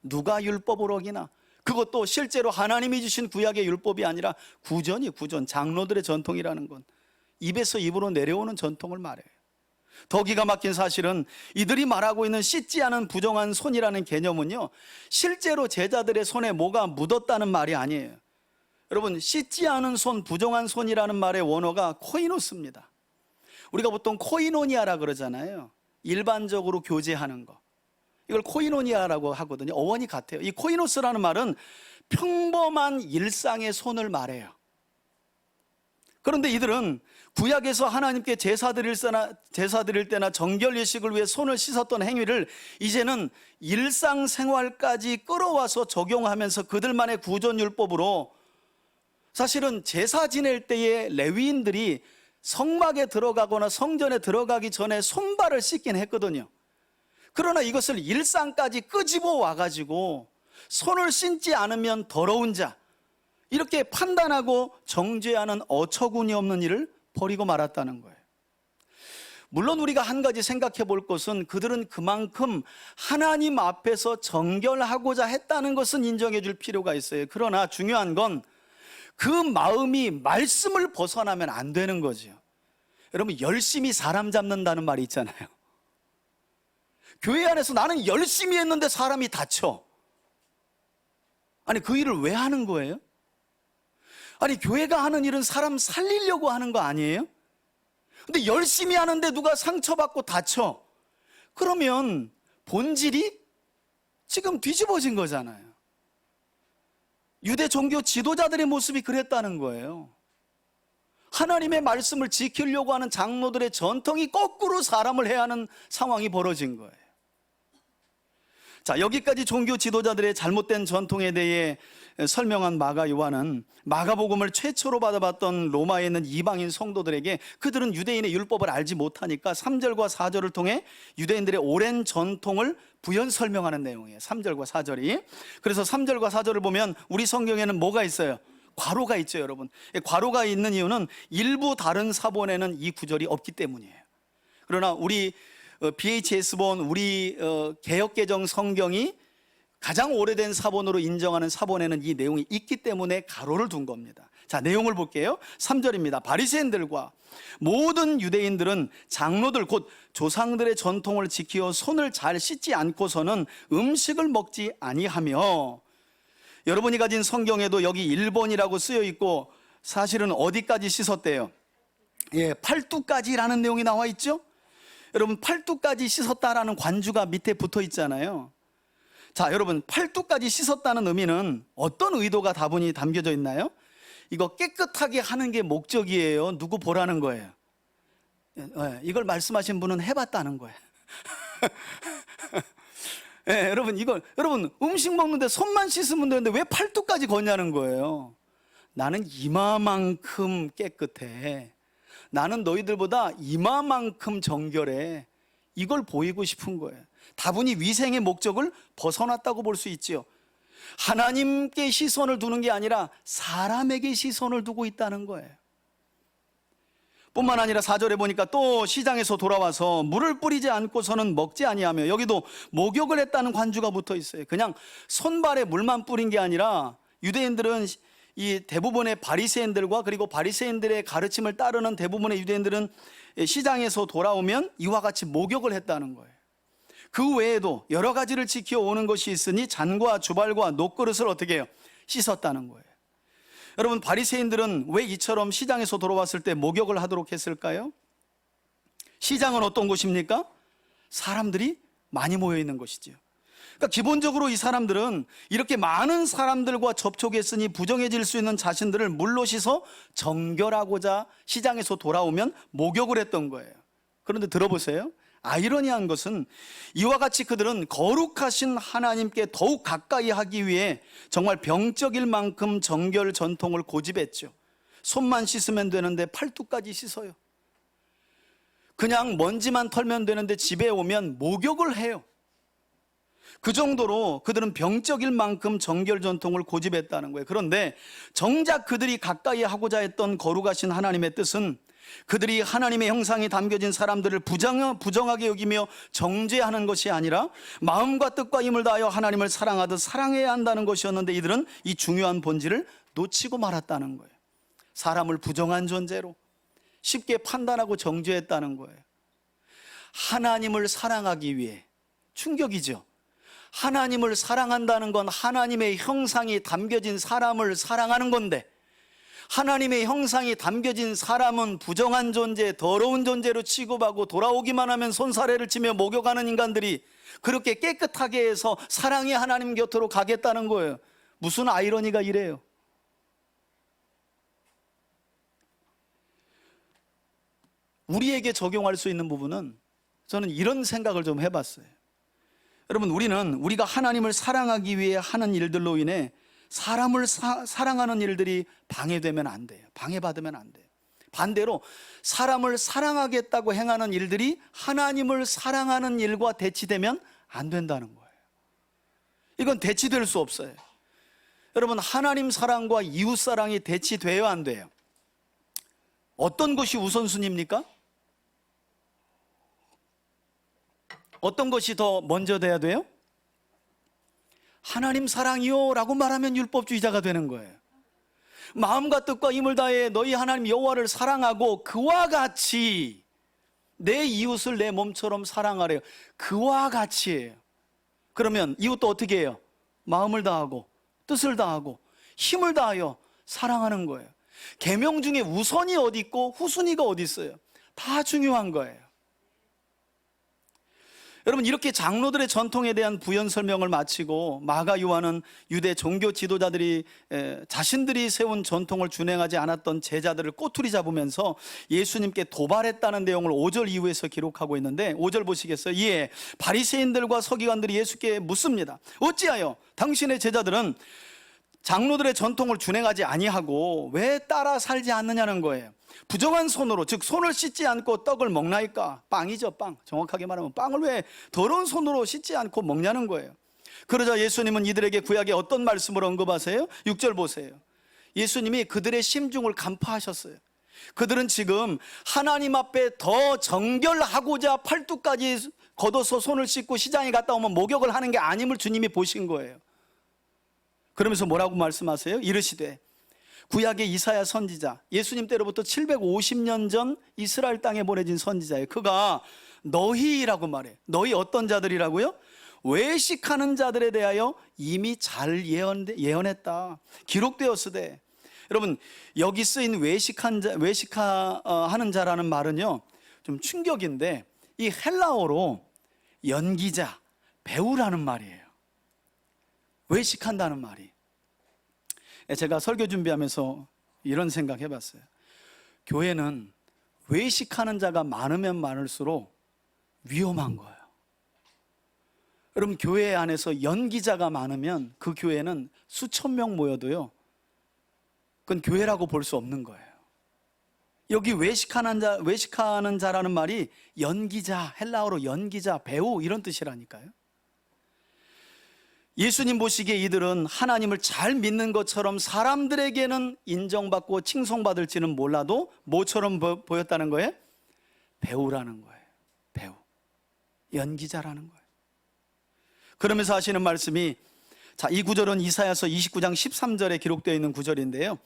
누가 율법을 어기나? 그것도 실제로 하나님이 주신 구약의 율법이 아니라 구전, 장로들의 전통이라는 건 입에서 입으로 내려오는 전통을 말해요. 더 기가 막힌 사실은 이들이 말하고 있는 씻지 않은 부정한 손이라는 개념은요, 실제로 제자들의 손에 뭐가 묻었다는 말이 아니에요. 여러분, 씻지 않은 손, 부정한 손이라는 말의 원어가 코이노스입니다. 우리가 보통 코이노니아라 그러잖아요. 일반적으로 교제하는 거, 이걸 코이노니아라고 하거든요. 어원이 같아요. 이 코이노스라는 말은 평범한 일상의 손을 말해요. 그런데 이들은 구약에서 하나님께 제사 드릴 때나 정결 예식을 위해 손을 씻었던 행위를 이제는 일상생활까지 끌어와서 적용하면서 그들만의 구전율법으로, 사실은 제사 지낼 때에 레위인들이 성막에 들어가거나 성전에 들어가기 전에 손발을 씻긴 했거든요. 그러나 이것을 일상까지 끄집어 와가지고 손을 씻지 않으면 더러운 자, 이렇게 판단하고 정죄하는 어처구니 없는 일을 버리고 말았다는 거예요. 물론 우리가 한 가지 생각해 볼 것은, 그들은 그만큼 하나님 앞에서 정결하고자 했다는 것은 인정해 줄 필요가 있어요. 그러나 중요한 건 그 마음이 말씀을 벗어나면 안 되는 거죠. 여러분, 열심히 사람 잡는다는 말이 있잖아요. 교회 안에서 나는 열심히 했는데 사람이 다쳐. 아니, 그 일을 왜 하는 거예요? 아니, 교회가 하는 일은 사람 살리려고 하는 거 아니에요? 근데 열심히 하는데 누가 상처받고 다쳐. 그러면 본질이 지금 뒤집어진 거잖아요. 유대 종교 지도자들의 모습이 그랬다는 거예요. 하나님의 말씀을 지키려고 하는 장로들의 전통이 거꾸로 사람을 해야 하는 상황이 벌어진 거예요. 자, 여기까지 종교 지도자들의 잘못된 전통에 대해 설명한 마가 요한은 마가복음을 최초로 받아봤던 로마에 있는 이방인 성도들에게, 그들은 유대인의 율법을 알지 못하니까 3절과 4절을 통해 유대인들의 오랜 전통을 부연 설명하는 내용이에요. 3절과 4절이. 그래서 3절과 4절을 보면 우리 성경에는 뭐가 있어요? 괄호가 있죠, 여러분. 괄호가 있는 이유는 일부 다른 사본에는 이 구절이 없기 때문이에요. 그러나 우리 BHS본, 우리 개역개정 성경이 가장 오래된 사본으로 인정하는 사본에는 이 내용이 있기 때문에 가로를 둔 겁니다. 자, 내용을 볼게요. 3절입니다. 바리새인들과 모든 유대인들은 장로들 곧 조상들의 전통을 지키어 손을 잘 씻지 않고서는 음식을 먹지 아니하며, 여러분이 가진 성경에도 여기 1번이라고 쓰여 있고 사실은 어디까지 씻었대요? 팔뚝까지라는 내용이 나와 있죠? 여러분, 팔뚝까지 씻었다라는 관주가 밑에 붙어 있잖아요. 자, 여러분, 팔뚝까지 씻었다는 의미는 어떤 의도가 다분히 담겨져 있나요? 이거 깨끗하게 하는 게 목적이에요? 누구 보라는 거예요? 이걸 말씀하신 분은 해봤다는 거예요. 여러분 음식 먹는데 손만 씻으면 되는데 왜 팔뚝까지 걷냐는 거예요. 나는 이마만큼 깨끗해. 나는 너희들보다 이마만큼 정결해. 이걸 보이고 싶은 거예요. 다분히 위생의 목적을 벗어났다고 볼 수 있지요. 하나님께 시선을 두는 게 아니라 사람에게 시선을 두고 있다는 거예요. 뿐만 아니라 4절에 보니까 또 시장에서 돌아와서 물을 뿌리지 않고서는 먹지 아니하며, 여기도 목욕을 했다는 관주가 붙어 있어요. 그냥 손발에 물만 뿌린 게 아니라 유대인들은 이 대부분의 바리새인들과 그리고 바리새인들의 가르침을 따르는 대부분의 유대인들은 시장에서 돌아오면 이와 같이 목욕을 했다는 거예요. 그 외에도 여러 가지를 지켜오는 것이 있으니 잔과 주발과 녹그릇을 어떻게 해요? 씻었다는 거예요. 여러분, 바리새인들은 왜 이처럼 시장에서 돌아왔을 때 목욕을 하도록 했을까요? 시장은 어떤 곳입니까? 사람들이 많이 모여 있는 곳이죠. 그러니까 기본적으로 이 사람들은 이렇게 많은 사람들과 접촉했으니 부정해질 수 있는 자신들을 물로 씻어 정결하고자 시장에서 돌아오면 목욕을 했던 거예요. 그런데 들어보세요. 아이러니한 것은 이와 같이 그들은 거룩하신 하나님께 더욱 가까이 하기 위해 정말 병적일 만큼 정결 전통을 고집했죠. 손만 씻으면 되는데 팔뚝까지 씻어요. 그냥 먼지만 털면 되는데 집에 오면 목욕을 해요. 그 정도로 그들은 병적일 만큼 정결 전통을 고집했다는 거예요. 그런데 정작 그들이 가까이 하고자 했던 거룩하신 하나님의 뜻은 그들이 하나님의 형상이 담겨진 사람들을 부정하게 여기며 정죄하는 것이 아니라 마음과 뜻과 힘을 다하여 하나님을 사랑하듯 사랑해야 한다는 것이었는데, 이들은 이 중요한 본질을 놓치고 말았다는 거예요. 사람을 부정한 존재로 쉽게 판단하고 정죄했다는 거예요. 하나님을 사랑하기 위해, 충격이죠. 하나님을 사랑한다는 건 하나님의 형상이 담겨진 사람을 사랑하는 건데, 하나님의 형상이 담겨진 사람은 부정한 존재, 더러운 존재로 취급하고 돌아오기만 하면 손사래를 치며 목욕하는 인간들이 그렇게 깨끗하게 해서 사랑의 하나님 곁으로 가겠다는 거예요. 무슨 아이러니가 이래요. 우리에게 적용할 수 있는 부분은 저는 이런 생각을 좀 해봤어요. 여러분, 우리가 하나님을 사랑하기 위해 하는 일들로 인해 사람을 사랑하는 일들이 방해되면 안 돼요. 방해받으면 안 돼요. 반대로 사람을 사랑하겠다고 행하는 일들이 하나님을 사랑하는 일과 대치되면 안 된다는 거예요. 이건 대치될 수 없어요. 여러분, 하나님 사랑과 이웃 사랑이 대치돼야 안 돼요. 어떤 것이 우선순위입니까? 어떤 것이 더 먼저 돼야 돼요? 하나님 사랑이요 라고 말하면 율법주의자가 되는 거예요. 마음과 뜻과 힘을 다해 너희 하나님 여호와를 사랑하고 그와 같이 내 이웃을 내 몸처럼 사랑하래요. 그와 같이예요. 그러면 이웃도 어떻게 해요? 마음을 다하고 뜻을 다하고 힘을 다하여 사랑하는 거예요. 계명 중에 우선이 어디 있고 후순위가 어디 있어요? 다 중요한 거예요. 여러분, 이렇게 장로들의 전통에 대한 부연 설명을 마치고 마가 요한은 유대 종교 지도자들이 자신들이 세운 전통을 준행하지 않았던 제자들을 꼬투리 잡으면서 예수님께 도발했다는 내용을 5절 이후에서 기록하고 있는데, 5절 보시겠어요? 이에 바리새인들과 서기관들이 예수께 묻습니다. 어찌하여 당신의 제자들은 장로들의 전통을 준행하지 아니하고 왜 따라 살지 않느냐는 거예요. 부정한 손으로, 즉 손을 씻지 않고 떡을 먹나이까? 빵이죠, 빵. 정확하게 말하면 빵을 왜 더러운 손으로 씻지 않고 먹냐는 거예요. 그러자 예수님은 이들에게 구약에 어떤 말씀을 언급하세요? 6절 보세요. 예수님이 그들의 심중을 간파하셨어요. 그들은 지금 하나님 앞에 더 정결하고자 팔뚝까지 걷어서 손을 씻고 시장에 갔다 오면 목욕을 하는 게 아님을 주님이 보신 거예요. 그러면서 뭐라고 말씀하세요? 이르시되, 구약의 이사야 선지자, 예수님 때로부터 750년 전 이스라엘 땅에 보내진 선지자예요. 그가 너희라고 말해요. 너희 어떤 자들이라고요? 외식하는 자들에 대하여 이미 잘 예언했다. 기록되었으되. 여러분, 여기 쓰인 외식하는 자라는 말은요, 좀 충격인데 이 헬라어로 연기자, 배우라는 말이에요. 외식한다는 말이, 제가 설교 준비하면서 이런 생각 해봤어요. 교회는 외식하는 자가 많으면 많을수록 위험한 거예요. 여러분, 교회 안에서 연기자가 많으면 그 교회는 수천 명 모여도요, 그건 교회라고 볼 수 없는 거예요. 여기 외식하는 자라는 말이 연기자, 헬라어로 연기자, 배우 이런 뜻이라니까요. 예수님 보시기에 이들은 하나님을 잘 믿는 것처럼 사람들에게는 인정받고 칭송받을지는 몰라도 뭐처럼 보였다는 거예요? 배우라는 거예요. 배우, 연기자라는 거예요. 그러면서 하시는 말씀이, 자, 이 구절은 이사야서 29장 13절에 기록되어 있는 구절인데요,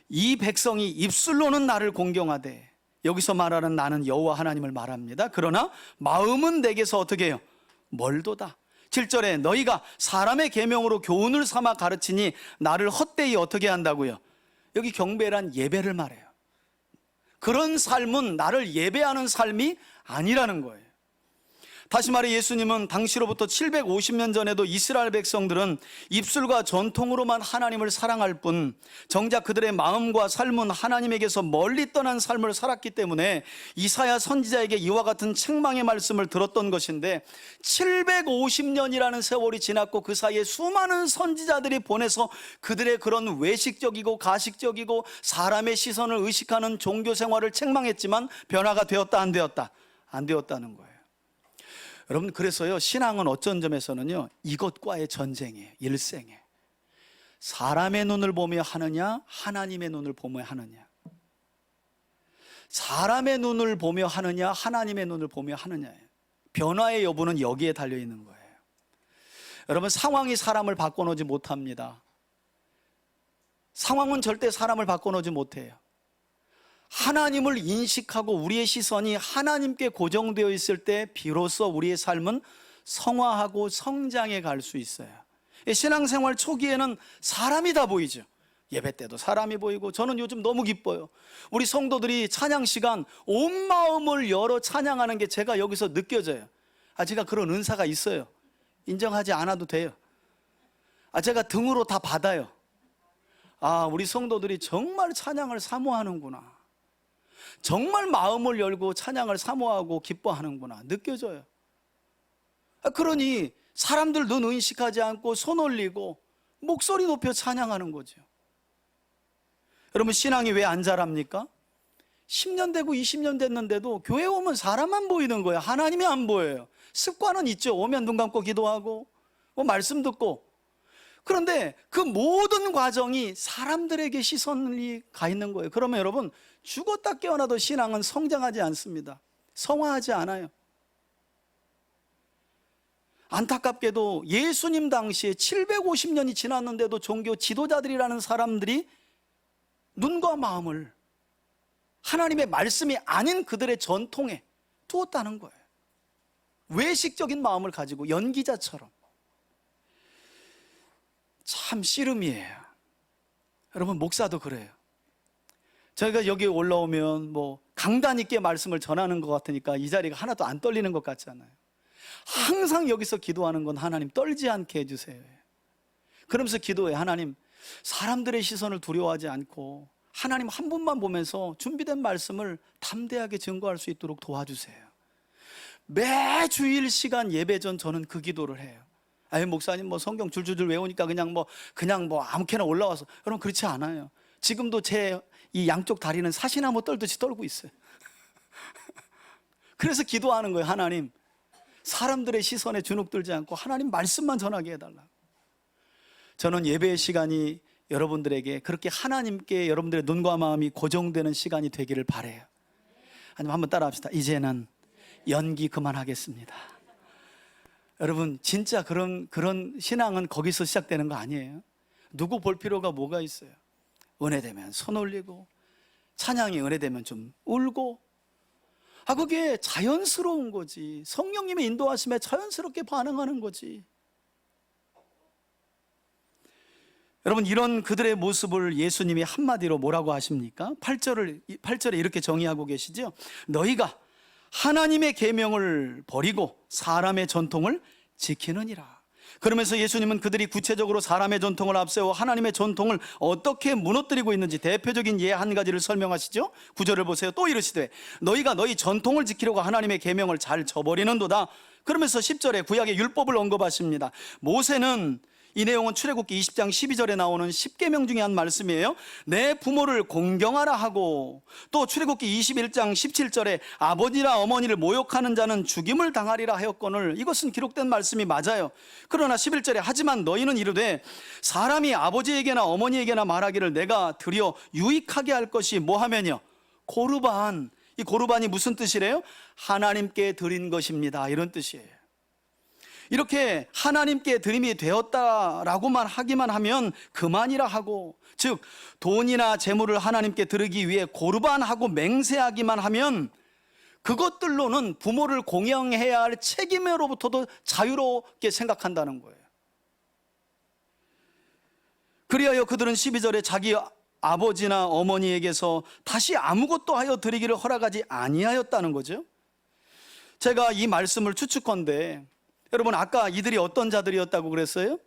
이 백성이 입술로는 나를 공경하되, 여기서 말하는 나는 여호와 하나님을 말합니다. 그러나 마음은 내게서 어떻게 해요? 멀도다. 7절에 너희가 사람의 계명으로 교훈을 삼아 가르치니 나를 헛되이 어떻게 한다고요? 여기 경배란 예배를 말해요. 그런 삶은 나를 예배하는 삶이 아니라는 거예요. 다시 말해 예수님은 당시로부터 750년 전에도 이스라엘 백성들은 입술과 전통으로만 하나님을 사랑할 뿐 정작 그들의 마음과 삶은 하나님에게서 멀리 떠난 삶을 살았기 때문에 이사야 선지자에게 이와 같은 책망의 말씀을 들었던 것인데, 750년이라는 세월이 지났고 그 사이에 수많은 선지자들이 보내서 그들의 그런 외식적이고 가식적이고 사람의 시선을 의식하는 종교 생활을 책망했지만 변화가 되었다, 안 되었다? 안 되었다는 거예요. 여러분, 그래서요, 신앙은 어쩐 점에서는요, 이것과의 전쟁이에요. 일생에. 사람의 눈을 보며 하느냐, 하나님의 눈을 보며 하느냐. 사람의 눈을 보며 하느냐, 하나님의 눈을 보며 하느냐예요. 변화의 여부는 여기에 달려 있는 거예요. 여러분, 상황이 사람을 바꿔놓지 못합니다. 상황은 절대 사람을 바꿔놓지 못해요. 하나님을 인식하고 우리의 시선이 하나님께 고정되어 있을 때 비로소 우리의 삶은 성화하고 성장해 갈 수 있어요. 신앙생활 초기에는 사람이 다 보이죠. 예배 때도 사람이 보이고, 저는 요즘 너무 기뻐요. 우리 성도들이 찬양 시간 온 마음을 열어 찬양하는 게 제가 여기서 느껴져요. 제가 그런 은사가 있어요. 인정하지 않아도 돼요. 제가 등으로 다 받아요. 우리 성도들이 정말 찬양을 사모하는구나, 정말 마음을 열고 찬양을 사모하고 기뻐하는구나 느껴져요. 그러니 사람들 눈 의식하지 않고 손 올리고 목소리 높여 찬양하는 거죠. 여러분, 신앙이 왜 안 자랍니까? 10년 되고 20년 됐는데도 교회 오면 사람만 보이는 거예요. 하나님이 안 보여요. 습관은 있죠. 오면 눈 감고 기도하고 말씀 듣고. 그런데 그 모든 과정이 사람들에게 시선이 가 있는 거예요. 그러면 여러분, 죽었다 깨어나도 신앙은 성장하지 않습니다. 성화하지 않아요. 안타깝게도 예수님 당시에 750년이 지났는데도 종교 지도자들이라는 사람들이 눈과 마음을 하나님의 말씀이 아닌 그들의 전통에 두었다는 거예요. 외식적인 마음을 가지고 연기자처럼. 참 씨름이에요. 여러분, 목사도 그래요. 저희가 여기 올라오면 강단 있게 말씀을 전하는 것 같으니까 이 자리가 하나도 안 떨리는 것 같잖아요. 항상 여기서 기도하는 건 하나님 떨지 않게 해주세요. 그러면서 기도해. 하나님, 사람들의 시선을 두려워하지 않고 하나님 한 분만 보면서 준비된 말씀을 담대하게 증거할 수 있도록 도와주세요. 매 주일 시간 예배 전 저는 그 기도를 해요. 목사님 성경 줄줄줄 외우니까 그냥 아무렇게나 올라와서. 여러분, 그렇지 않아요. 지금도 제 이 양쪽 다리는 사시나무 떨듯이 떨고 있어요. 그래서 기도하는 거예요. 하나님, 사람들의 시선에 주눅들지 않고 하나님 말씀만 전하게 해달라. 저는 예배의 시간이 여러분들에게 그렇게 하나님께 여러분들의 눈과 마음이 고정되는 시간이 되기를 바라요. 아니면 한번 따라합시다. 이제는 연기 그만하겠습니다. 여러분, 진짜 그런 신앙은 거기서 시작되는 거 아니에요. 누구 볼 필요가 뭐가 있어요. 은혜되면 손 올리고, 찬양이 은혜되면 좀 울고, 그게 자연스러운 거지. 성령님의 인도하심에 자연스럽게 반응하는 거지. 여러분, 이런 그들의 모습을 예수님이 한마디로 뭐라고 하십니까? 8절에 이렇게 정의하고 계시죠. 너희가 하나님의 계명을 버리고 사람의 전통을 지키느니라. 그러면서 예수님은 그들이 구체적으로 사람의 전통을 앞세워 하나님의 전통을 어떻게 무너뜨리고 있는지 대표적인 예 한 가지를 설명하시죠. 9절을 보세요. 또 이르시되 너희가 너희 전통을 지키려고 하나님의 계명을 잘 저버리는도다. 그러면서 10절에 구약의 율법을 언급하십니다. 모세는, 이 내용은 출애굽기 20장 12절에 나오는 10계명 중에 한 말씀이에요. 내 부모를 공경하라 하고, 또 출애굽기 21장 17절에 아버지나 어머니를 모욕하는 자는 죽임을 당하리라 하였거늘, 이것은 기록된 말씀이 맞아요. 그러나 11절에 하지만 너희는 이르되 사람이 아버지에게나 어머니에게나 말하기를 내가 드려 유익하게 할 것이 뭐하면요, 고르반. 이 고르반이 무슨 뜻이래요? 하나님께 드린 것입니다, 이런 뜻이에요. 이렇게 하나님께 드림이 되었다라고만 하기만 하면 그만이라 하고, 즉 돈이나 재물을 하나님께 드리기 위해 고르반하고 맹세하기만 하면 그것들로는 부모를 공양해야 할 책임으로부터도 자유롭게 생각한다는 거예요. 그리하여 그들은 12절에 자기 아버지나 어머니에게서 다시 아무것도 하여 드리기를 허락하지 아니하였다는 거죠. 제가 이 말씀을 추측컨대, 여러분 아까 이들이 어떤 자들이었다고 그랬어요?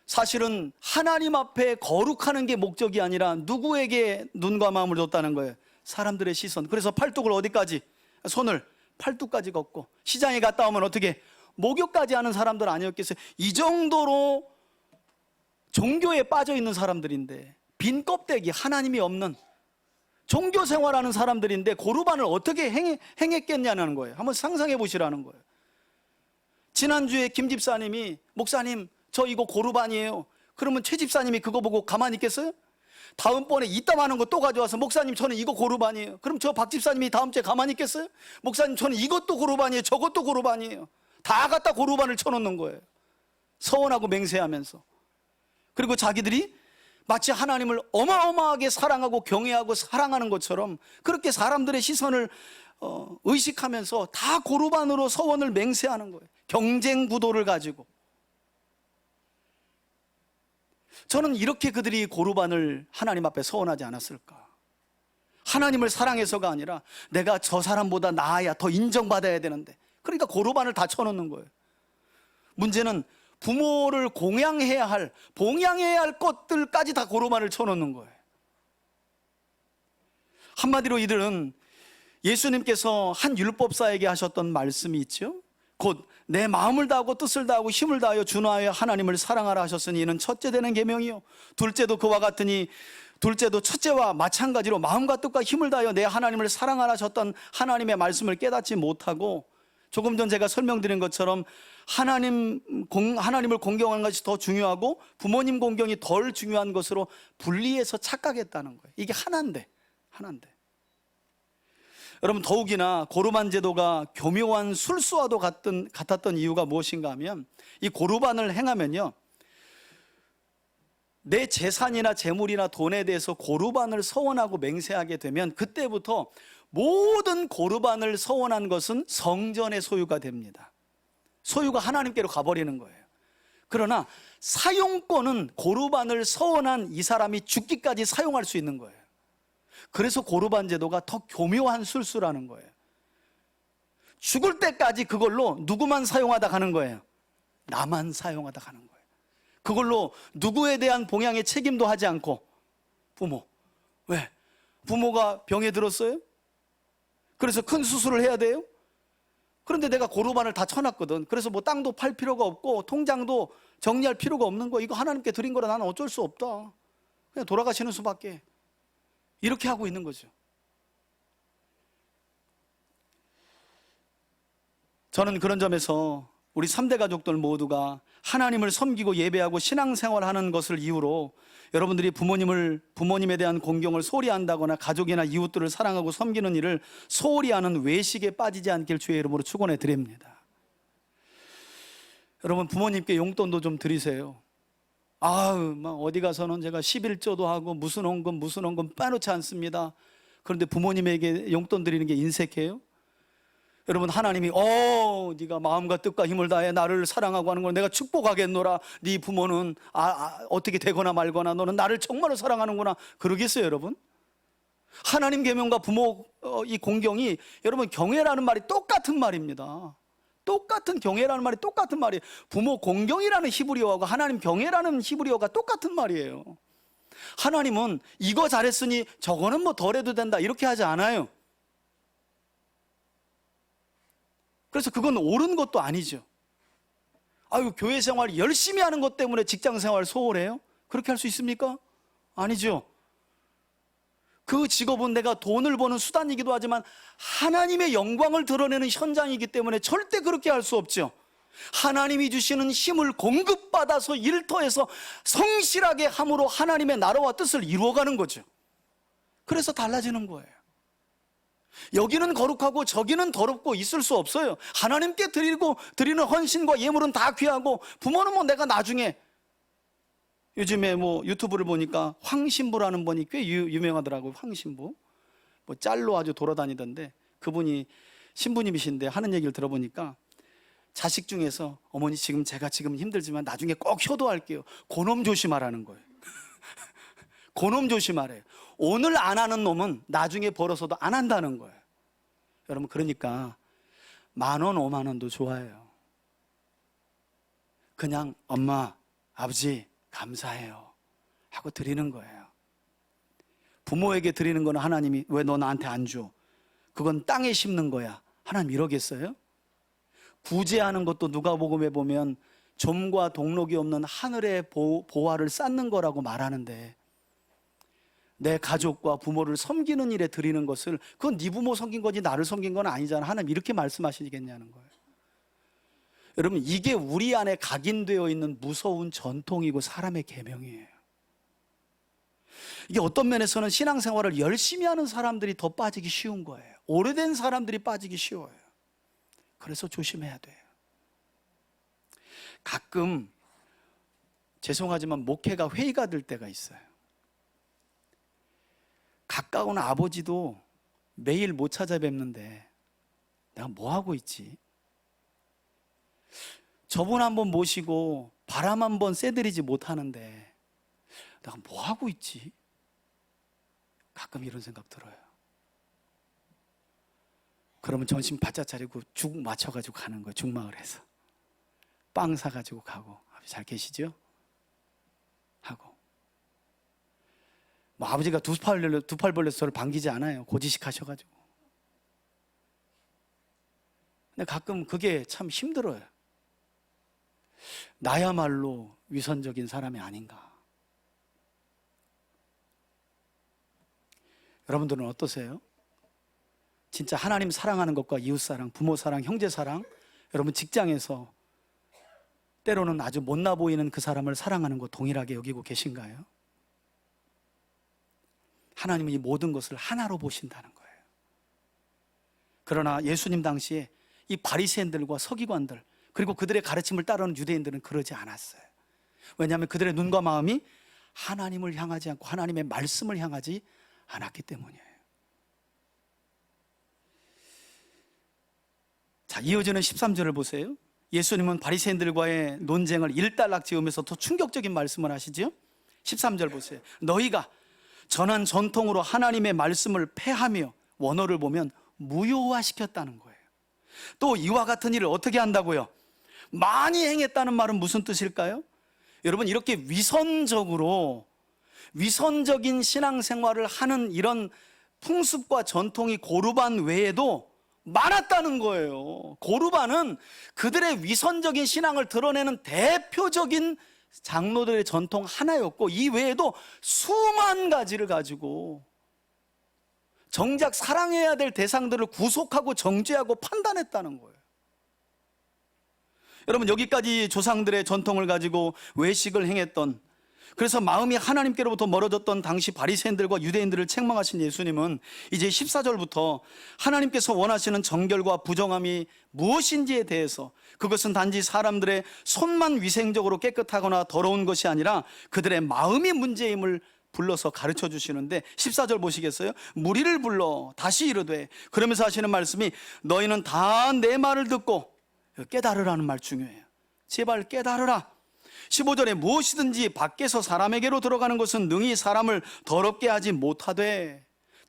사실은 하나님 앞에 거룩하는 게 목적이 아니라 누구에게 눈과 마음을 줬다는 거예요? 사람들의 시선. 그래서 팔뚝을 어디까지? 손을 팔뚝까지 걷고, 시장에 갔다 오면 어떻게? 목욕까지 하는 사람들 아니었겠어요? 이 정도로 종교에 빠져 있는 사람들인데, 빈 껍데기, 하나님이 없는 종교 생활하는 사람들인데 고르반을 어떻게 행했겠냐는 거예요. 한번 상상해 보시라는 거예요. 지난주에 김 집사님이 목사님 저 이거 고르반이에요. 그러면 최 집사님이 그거 보고 가만히 있겠어요? 다음번에 이따만한 거 또 가져와서 목사님 저는 이거 고르반이에요. 그럼 저 박 집사님이 다음 주에 가만히 있겠어요? 목사님 저는 이것도 고르반이에요. 저것도 고르반이에요. 다 갖다 고르반을 쳐놓는 거예요. 서원하고 맹세하면서. 그리고 자기들이 마치 하나님을 어마어마하게 사랑하고 경외하고 사랑하는 것처럼 그렇게 사람들의 시선을 의식하면서 다 고르반으로 서원을 맹세하는 거예요. 경쟁 구도를 가지고. 저는 이렇게 그들이 고르반을 하나님 앞에 서원하지 않았을까? 하나님을 사랑해서가 아니라 내가 저 사람보다 나아야 더 인정받아야 되는데, 그러니까 고르반을 다 쳐놓는 거예요. 문제는 부모를 공양해야 할, 봉양해야 할 것들까지 다 고르반을 쳐놓는 거예요. 한마디로 이들은 예수님께서 한 율법사에게 하셨던 말씀이 있죠. 곧 내 마음을 다하고 뜻을 다하고 힘을 다하여 준하여 하나님을 사랑하라 하셨으니 이는 첫째 되는 계명이요 둘째도 그와 같으니 둘째도 첫째와 마찬가지로 마음과 뜻과 힘을 다하여 내 하나님을 사랑하라 하셨던 하나님의 말씀을 깨닫지 못하고, 조금 전 제가 설명드린 것처럼 하나님을 공경하는 것이 더 중요하고 부모님 공경이 덜 중요한 것으로 분리해서 착각했다는 거예요. 이게 하나인데. 여러분 더욱이나 고르반 제도가 교묘한 술수와도 같았던 이유가 무엇인가 하면, 이 고르반을 행하면요, 내 재산이나 재물이나 돈에 대해서 고르반을 서원하고 맹세하게 되면 그때부터 모든 고르반을 서원한 것은 성전의 소유가 됩니다. 소유가 하나님께로 가버리는 거예요. 그러나 사용권은 고르반을 서원한 이 사람이 죽기까지 사용할 수 있는 거예요. 그래서 고르반 제도가 더 교묘한 술수라는 거예요. 죽을 때까지 그걸로 누구만 사용하다 가는 거예요? 나만 사용하다 가는 거예요. 그걸로 누구에 대한 봉양의 책임도 하지 않고, 부모. 왜? 부모가 병에 들었어요? 그래서 큰 수술을 해야 돼요? 그런데 내가 고르반을 다 쳐놨거든. 그래서 뭐 땅도 팔 필요가 없고 통장도 정리할 필요가 없는 거. 이거 하나님께 드린 거라 나는 어쩔 수 없다. 그냥 돌아가시는 수밖에. 이렇게 하고 있는 거죠. 저는 그런 점에서 우리 3대 가족들 모두가 하나님을 섬기고 예배하고 신앙생활하는 것을 이유로 여러분들이 부모님에 대한 공경을 소홀히 한다거나 가족이나 이웃들을 사랑하고 섬기는 일을 소홀히 하는 외식에 빠지지 않길 주의 이름으로 축원해 드립니다. 여러분 부모님께 용돈도 좀 드리세요. 막 어디 가서는 제가 11조도 하고 무슨 헌금 빼놓지 않습니다. 그런데 부모님에게 용돈 드리는 게 인색해요? 여러분 하나님이 네가 마음과 뜻과 힘을 다해 나를 사랑하고 하는 걸 내가 축복하겠노라. 네 부모는 어떻게 되거나 말거나 너는 나를 정말로 사랑하는구나 그러겠어요 여러분? 하나님 계명과 부모 이 공경이, 여러분 경외라는 말이 똑같은 말입니다. 똑같은 경외라는 말이 똑같은 말이에요. 부모 공경이라는 히브리어하고 하나님 경외라는 히브리어가 똑같은 말이에요. 하나님은 이거 잘했으니 저거는 뭐 덜해도 된다 이렇게 하지 않아요. 그래서 그건 옳은 것도 아니죠. 아유, 교회 생활 열심히 하는 것 때문에 직장 생활 소홀해요? 그렇게 할 수 있습니까? 아니죠. 그 직업은 내가 돈을 버는 수단이기도 하지만 하나님의 영광을 드러내는 현장이기 때문에 절대 그렇게 할 수 없죠. 하나님이 주시는 힘을 공급받아서 일터에서 성실하게 함으로 하나님의 나라와 뜻을 이루어가는 거죠. 그래서 달라지는 거예요. 여기는 거룩하고 저기는 더럽고 있을 수 없어요. 하나님께 드리는 헌신과 예물은 다 귀하고, 부모는 뭐 내가 나중에, 요즘에 뭐 유튜브를 보니까 황신부라는 분이 꽤 유명하더라고요. 황신부. 뭐 짤로 아주 돌아다니던데, 그분이 신부님이신데 하는 얘기를 들어보니까 자식 중에서 어머니 제가 지금 힘들지만 나중에 꼭 효도할게요. 그놈 조심하라는 거예요. 그놈 조심하래요. 오늘 안 하는 놈은 나중에 벌어서도 안 한다는 거예요. 여러분, 그러니까 10,000원, 50,000원도 좋아요. 그냥 엄마, 아버지 감사해요 하고 드리는 거예요. 부모에게 드리는 거는 하나님이 왜 너 나한테 안 줘? 그건 땅에 심는 거야. 하나님 이러겠어요? 구제하는 것도 누가복음에 보면 점과 동록이 없는 하늘의 보화를 쌓는 거라고 말하는데, 내 가족과 부모를 섬기는 일에 드리는 것을, 그건 네 부모 섬긴 거지 나를 섬긴 건 아니잖아. 하나님 이렇게 말씀하시겠냐는 거예요. 여러분, 이게 우리 안에 각인되어 있는 무서운 전통이고 사람의 계명이에요. 이게 어떤 면에서는 신앙생활을 열심히 하는 사람들이 더 빠지기 쉬운 거예요. 오래된 사람들이 빠지기 쉬워요. 그래서 조심해야 돼요. 가끔 죄송하지만 목회가 회의가 될 때가 있어요. 가까운 아버지도 매일 못 찾아뵙는데 내가 뭐 하고 있지? 저분 한번 모시고 바람 한번 쐬드리지 못하는데 내가 뭐 하고 있지? 가끔 이런 생각 들어요. 그러면 점심 바짝 차리고 죽 맞춰가지고 가는 거예요. 죽마을에서 빵 사가지고 가고, 아버지 잘 계시죠? 하고, 뭐 아버지가 두 팔 벌려서 저를 반기지 않아요. 고지식 하셔가지고. 근데 가끔 그게 참 힘들어요. 나야말로 위선적인 사람이 아닌가. 여러분들은 어떠세요? 진짜 하나님 사랑하는 것과 이웃사랑, 부모사랑, 형제사랑, 여러분 직장에서 때로는 아주 못나 보이는 그 사람을 사랑하는 것 동일하게 여기고 계신가요? 하나님은 이 모든 것을 하나로 보신다는 거예요. 그러나 예수님 당시에 이 바리새인들과 서기관들, 그리고 그들의 가르침을 따르는 유대인들은 그러지 않았어요. 왜냐하면 그들의 눈과 마음이 하나님을 향하지 않고 하나님의 말씀을 향하지 않았기 때문이에요. 자, 이어지는 13절을 보세요. 예수님은 바리새인들과의 논쟁을 일단락지으면서 더 충격적인 말씀을 하시죠. 13절 보세요. 너희가 전한 전통으로 하나님의 말씀을 폐하며, 원어를 보면 무효화시켰다는 거예요. 또 이와 같은 일을 어떻게 한다고요? 많이 행했다는 말은 무슨 뜻일까요? 여러분, 이렇게 위선적인 신앙생활을 하는 이런 풍습과 전통이 고르반 외에도 많았다는 거예요. 고르반은 그들의 위선적인 신앙을 드러내는 대표적인 장로들의 전통 하나였고, 이 외에도 수만 가지를 가지고 정작 사랑해야 될 대상들을 구속하고 정죄하고 판단했다는 거예요. 여러분, 여기까지 조상들의 전통을 가지고 외식을 행했던, 그래서 마음이 하나님께로부터 멀어졌던 당시 바리새인들과 유대인들을 책망하신 예수님은 이제 14절부터 하나님께서 원하시는 정결과 부정함이 무엇인지에 대해서, 그것은 단지 사람들의 손만 위생적으로 깨끗하거나 더러운 것이 아니라 그들의 마음이 문제임을 불러서 가르쳐 주시는데, 14절 보시겠어요? 무리를 불러 다시 이르되, 그러면서 하시는 말씀이 너희는 다 내 말을 듣고, 깨달으라는 말 중요해요. 제발 깨달으라. 15절에 무엇이든지 밖에서 사람에게로 들어가는 것은 능히 사람을 더럽게 하지 못하되,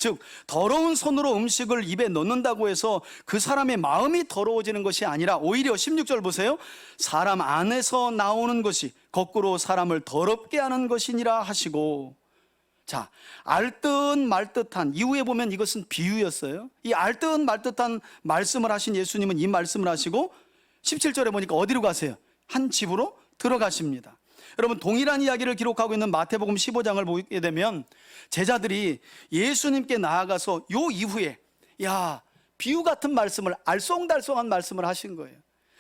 즉 더러운 손으로 음식을 입에 넣는다고 해서 그 사람의 마음이 더러워지는 것이 아니라 오히려 16절 보세요. 사람 안에서 나오는 것이 거꾸로 사람을 더럽게 하는 것이니라 하시고. 자, 알듯 말듯한, 이후에 보면 이것은 비유였어요. 이 알듯 말듯한 말씀을 하신 예수님은 이 말씀을 하시고 17절에 보니까 어디로 가세요? 한 집으로 들어가십니다. 여러분, 동일한 이야기를 기록하고 있는 마태복음 15장을 보게 되면 제자들이 예수님께 나아가서 요 이후에 비유 같은 말씀을, 알쏭달쏭한 말씀을 하신 거예요.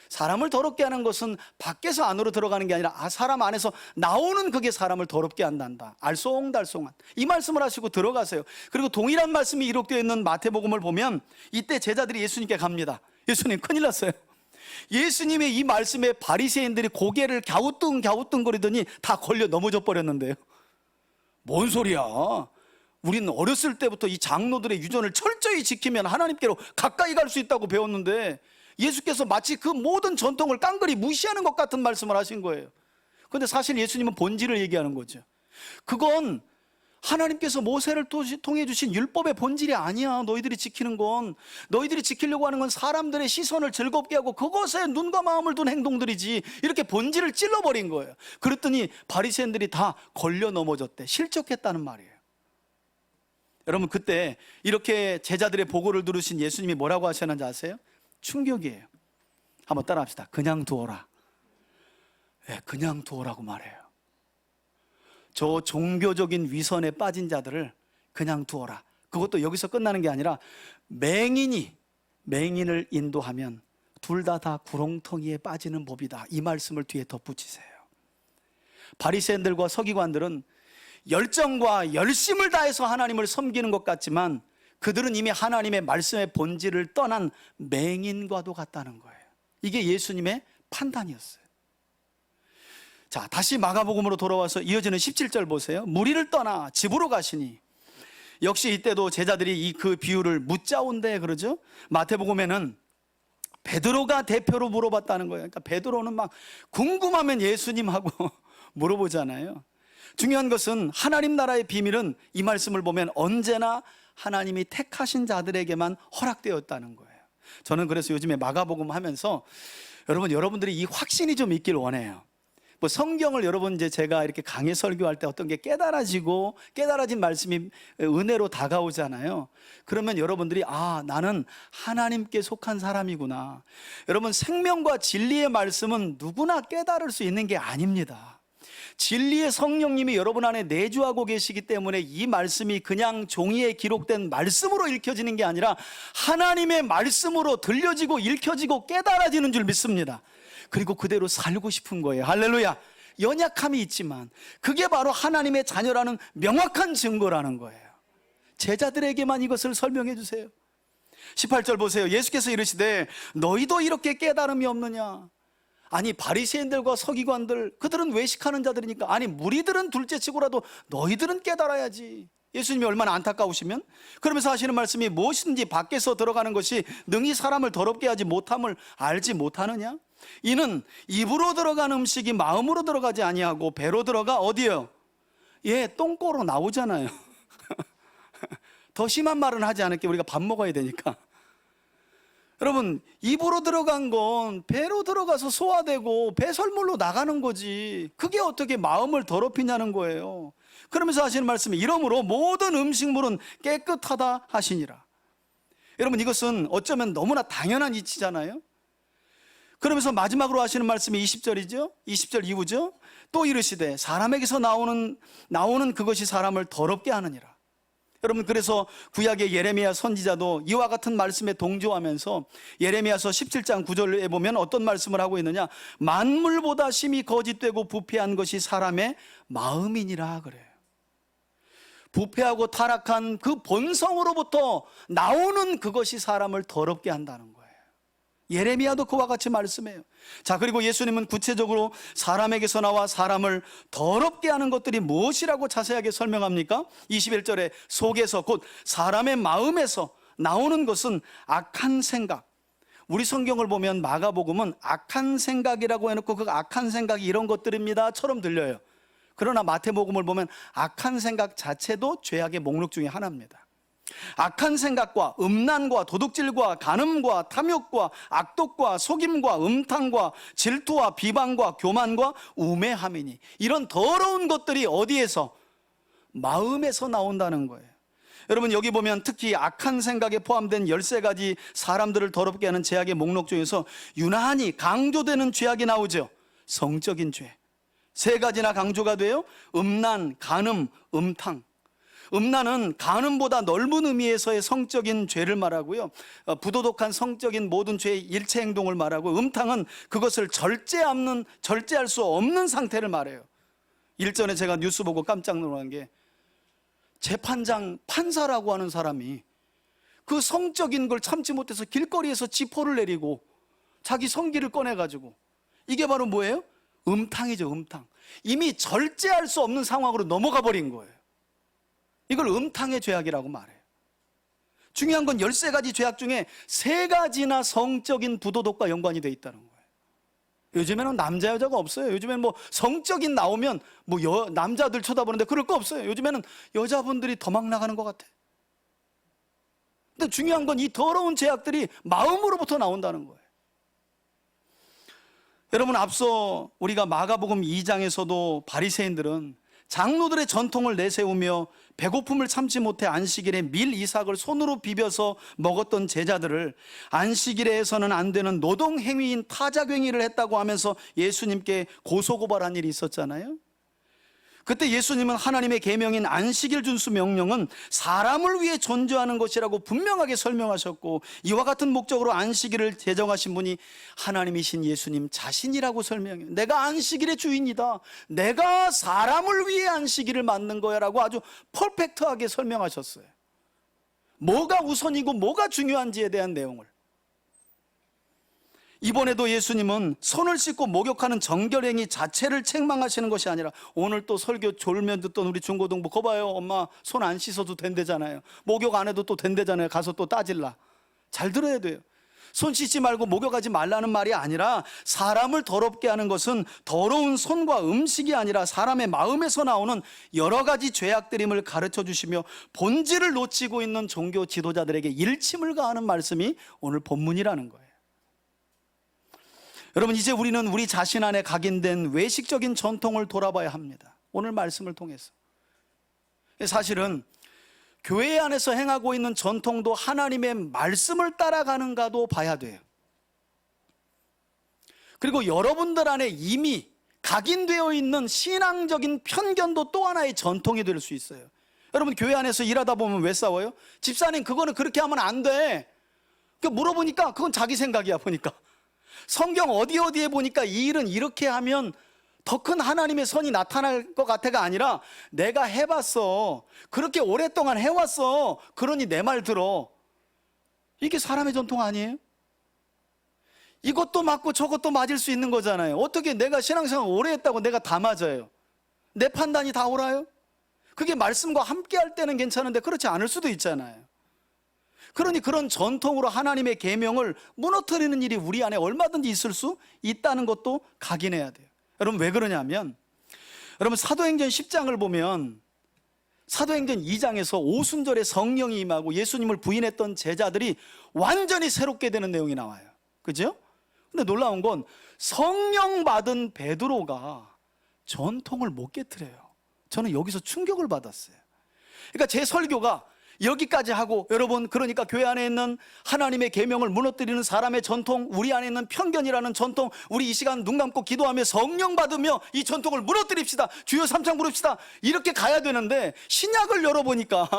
사람을 더럽게 하는 것은 밖에서 안으로 들어가는 게 아니라 사람 안에서 나오는 그게 사람을 더럽게 한단다. 알쏭달쏭한 이 말씀을 하시고 들어가세요. 그리고 동일한 말씀이 기록되어 있는 마태복음을 보면 이때 제자들이 예수님께 갑니다. 예수님, 큰일 났어요. 예수님의 이 말씀에 바리새인들이 고개를 갸우뚱거리더니 다 걸려 넘어져 버렸는데요. 뭔 소리야? 우리는 어렸을 때부터 이 장로들의 유전을 철저히 지키면 하나님께로 가까이 갈 수 있다고 배웠는데 예수께서 마치 그 모든 전통을 깡그리 무시하는 것 같은 말씀을 하신 거예요. 그런데 사실 예수님은 본질을 얘기하는 거죠. 그건 하나님께서 모세를 통해 주신 율법의 본질이 아니야. 너희들이 지키는 건, 너희들이 지키려고 하는 건 사람들의 시선을 즐겁게 하고 그것에 눈과 마음을 둔 행동들이지, 이렇게 본질을 찔러버린 거예요. 그랬더니 바리새인들이 다 걸려 넘어졌대. 실족했다는 말이에요. 여러분, 그때 이렇게 제자들의 보고를 들으신 예수님이 뭐라고 하셨는지 아세요? 충격이에요. 한번 따라합시다. 그냥 두어라. 네, 그냥 두어라고 말해요. 저 종교적인 위선에 빠진 자들을 그냥 두어라. 그것도 여기서 끝나는 게 아니라 맹인을 인도하면 둘 다 구렁텅이에 빠지는 법이다. 이 말씀을 뒤에 덧붙이세요. 바리새인들과 서기관들은 열정과 열심을 다해서 하나님을 섬기는 것 같지만 그들은 이미 하나님의 말씀의 본질을 떠난 맹인과도 같다는 거예요. 이게 예수님의 판단이었어요. 자, 다시 마가복음으로 돌아와서 이어지는 17절 보세요. 무리를 떠나 집으로 가시니. 역시 이때도 제자들이 그 비유를 묻자온데 그러죠. 마태복음에는 베드로가 대표로 물어봤다는 거예요. 그러니까 베드로는 막 궁금하면 예수님하고 물어보잖아요. 중요한 것은 하나님 나라의 비밀은 이 말씀을 보면 언제나 하나님이 택하신 자들에게만 허락되었다는 거예요. 저는 그래서 요즘에 마가복음 하면서 여러분들이 이 확신이 좀 있길 원해요. 뭐 성경을 여러분 이제 제가 이렇게 강해 설교할 때 어떤 게 깨달아진 말씀이 은혜로 다가오잖아요. 그러면 여러분들이 나는 하나님께 속한 사람이구나. 여러분, 생명과 진리의 말씀은 누구나 깨달을 수 있는 게 아닙니다. 진리의 성령님이 여러분 안에 내주하고 계시기 때문에 이 말씀이 그냥 종이에 기록된 말씀으로 읽혀지는 게 아니라 하나님의 말씀으로 들려지고 읽혀지고 깨달아지는 줄 믿습니다. 그리고 그대로 살고 싶은 거예요. 할렐루야. 연약함이 있지만 그게 바로 하나님의 자녀라는 명확한 증거라는 거예요. 제자들에게만 이것을 설명해 주세요. 18절 보세요. 예수께서 이르시되 너희도 이렇게 깨달음이 없느냐. 아니, 바리새인들과 서기관들, 그들은 외식하는 자들이니까, 아니 무리들은 둘째치고라도 너희들은 깨달아야지. 예수님이 얼마나 안타까우시면 그러면서 하시는 말씀이 무엇이든지 밖에서 들어가는 것이 능히 사람을 더럽게 하지 못함을 알지 못하느냐. 이는 입으로 들어간 음식이 마음으로 들어가지 아니하고 배로 들어가 어디요? 똥꼬로 나오잖아요. 더 심한 말은 하지 않을게. 우리가 밥 먹어야 되니까. 여러분, 입으로 들어간 건 배로 들어가서 소화되고 배설물로 나가는 거지. 그게 어떻게 마음을 더럽히냐는 거예요. 그러면서 하시는 말씀이 이러므로 모든 음식물은 깨끗하다 하시니라. 여러분, 이것은 어쩌면 너무나 당연한 이치잖아요. 그러면서 마지막으로 하시는 말씀이 20절이죠. 20절 이후죠. 또 이르시되 사람에게서 나오는 그것이 사람을 더럽게 하느니라. 여러분, 그래서 구약의 예레미야 선지자도 이와 같은 말씀에 동조하면서 예레미야서 17장 9절에 보면 어떤 말씀을 하고 있느냐. 만물보다 심히 거짓되고 부패한 것이 사람의 마음이니라 그래요. 부패하고 타락한 그 본성으로부터 나오는 그것이 사람을 더럽게 한다는 거예요. 예레미야도 그와 같이 말씀해요. 자, 그리고 예수님은 구체적으로 사람에게서 나와 사람을 더럽게 하는 것들이 무엇이라고 자세하게 설명합니까? 21절에 속에서 곧 사람의 마음에서 나오는 것은 악한 생각. 우리 성경을 보면 마가복음은 악한 생각이라고 해놓고 그 악한 생각이 이런 것들입니다 처럼 들려요. 그러나 마태복음을 보면 악한 생각 자체도 죄악의 목록 중에 하나입니다. 악한 생각과 음란과 도둑질과 간음과 탐욕과 악독과 속임과 음탕과 질투와 비방과 교만과 우매함이니, 이런 더러운 것들이 어디에서? 마음에서 나온다는 거예요. 여러분, 여기 보면 특히 악한 생각에 포함된 13가지 사람들을 더럽게 하는 죄악의 목록 중에서 유난히 강조되는 죄악이 나오죠. 성적인 죄. 3가지나 강조가 돼요. 음란, 간음, 음탕. 음란은 간음보다 넓은 의미에서의 성적인 죄를 말하고요, 부도덕한 성적인 모든 죄의 일체 행동을 말하고, 음탕은 그것을 절제할 수 없는 상태를 말해요. 일전에 제가 뉴스 보고 깜짝 놀란 게, 재판장, 판사라고 하는 사람이 그 성적인 걸 참지 못해서 길거리에서 지포를 내리고 자기 성기를 꺼내가지고, 이게 바로 뭐예요? 음탕이죠. 음탕. 이미 절제할 수 없는 상황으로 넘어가 버린 거예요. 이걸 음탕의 죄악이라고 말해요. 중요한 건 13가지 죄악 중에 3가지나 성적인 부도덕과 연관이 돼 있다는 거예요. 요즘에는 남자 여자가 없어요. 요즘에는 뭐 성적인 나오면 뭐 남자들 쳐다보는데 그럴 거 없어요. 요즘에는 여자분들이 더 막 나가는 것 같아. 근데 중요한 건 이 더러운 죄악들이 마음으로부터 나온다는 거예요. 여러분, 앞서 우리가 마가복음 2장에서도 바리새인들은 장로들의 전통을 내세우며 배고픔을 참지 못해 안식일에 밀 이삭을 손으로 비벼서 먹었던 제자들을 안식일에 해서는 안 되는 노동행위인 타작행위를 했다고 하면서 예수님께 고소고발한 일이 있었잖아요. 그때 예수님은 하나님의 계명인 안식일 준수 명령은 사람을 위해 존재하는 것이라고 분명하게 설명하셨고, 이와 같은 목적으로 안식일을 제정하신 분이 하나님이신 예수님 자신이라고 설명해요. 내가 안식일의 주인이다, 내가 사람을 위해 안식일을 만든 거야 라고 아주 퍼펙트하게 설명하셨어요. 뭐가 우선이고 뭐가 중요한지에 대한 내용을. 이번에도 예수님은 손을 씻고 목욕하는 정결행위 자체를 책망하시는 것이 아니라, 오늘 또 설교 졸면 듣던 우리 중고등부, 거 봐요, 엄마 손 안 씻어도 된대잖아요, 목욕 안 해도 또 된대잖아요, 가서 또 따질라. 잘 들어야 돼요. 손 씻지 말고 목욕하지 말라는 말이 아니라, 사람을 더럽게 하는 것은 더러운 손과 음식이 아니라 사람의 마음에서 나오는 여러 가지 죄악들임을 가르쳐 주시며, 본질을 놓치고 있는 종교 지도자들에게 일침을 가하는 말씀이 오늘 본문이라는 거예요. 여러분, 이제 우리는 우리 자신 안에 각인된 외식적인 전통을 돌아봐야 합니다. 오늘 말씀을 통해서. 사실은 교회 안에서 행하고 있는 전통도 하나님의 말씀을 따라가는가도 봐야 돼요. 그리고 여러분들 안에 이미 각인되어 있는 신앙적인 편견도 또 하나의 전통이 될 수 있어요. 여러분, 교회 안에서 일하다 보면 왜 싸워요? 집사님, 그거는 그렇게 하면 안 돼. 물어보니까 그건 자기 생각이야, 보니까. 성경 어디에 보니까 이 일은 이렇게 하면 더 큰 하나님의 선이 나타날 것 같아가 아니라, 내가 해봤어, 그렇게 오랫동안 해왔어, 그러니 내 말 들어. 이게 사람의 전통 아니에요? 이것도 맞고 저것도 맞을 수 있는 거잖아요. 어떻게 내가 신앙생활 오래 했다고 내가 다 맞아요? 내 판단이 다 옳아요? 그게 말씀과 함께 할 때는 괜찮은데 그렇지 않을 수도 있잖아요. 그러니 그런 전통으로 하나님의 계명을 무너뜨리는 일이 우리 안에 얼마든지 있을 수 있다는 것도 각인해야 돼요. 여러분, 왜 그러냐면, 여러분, 사도행전 10장을 보면 사도행전 2장에서 오순절에 성령이 임하고 예수님을 부인했던 제자들이 완전히 새롭게 되는 내용이 나와요. 그죠? 근데 놀라운 건 성령 받은 베드로가 전통을 못 깨트려요. 저는 여기서 충격을 받았어요. 그러니까 제 설교가 여기까지 하고, 여러분, 그러니까 교회 안에 있는 하나님의 계명을 무너뜨리는 사람의 전통, 우리 안에 있는 편견이라는 전통, 우리 이 시간 눈 감고 기도하며 성령 받으며 이 전통을 무너뜨립시다, 주여 삼창 부릅시다, 이렇게 가야 되는데, 신약을 열어보니까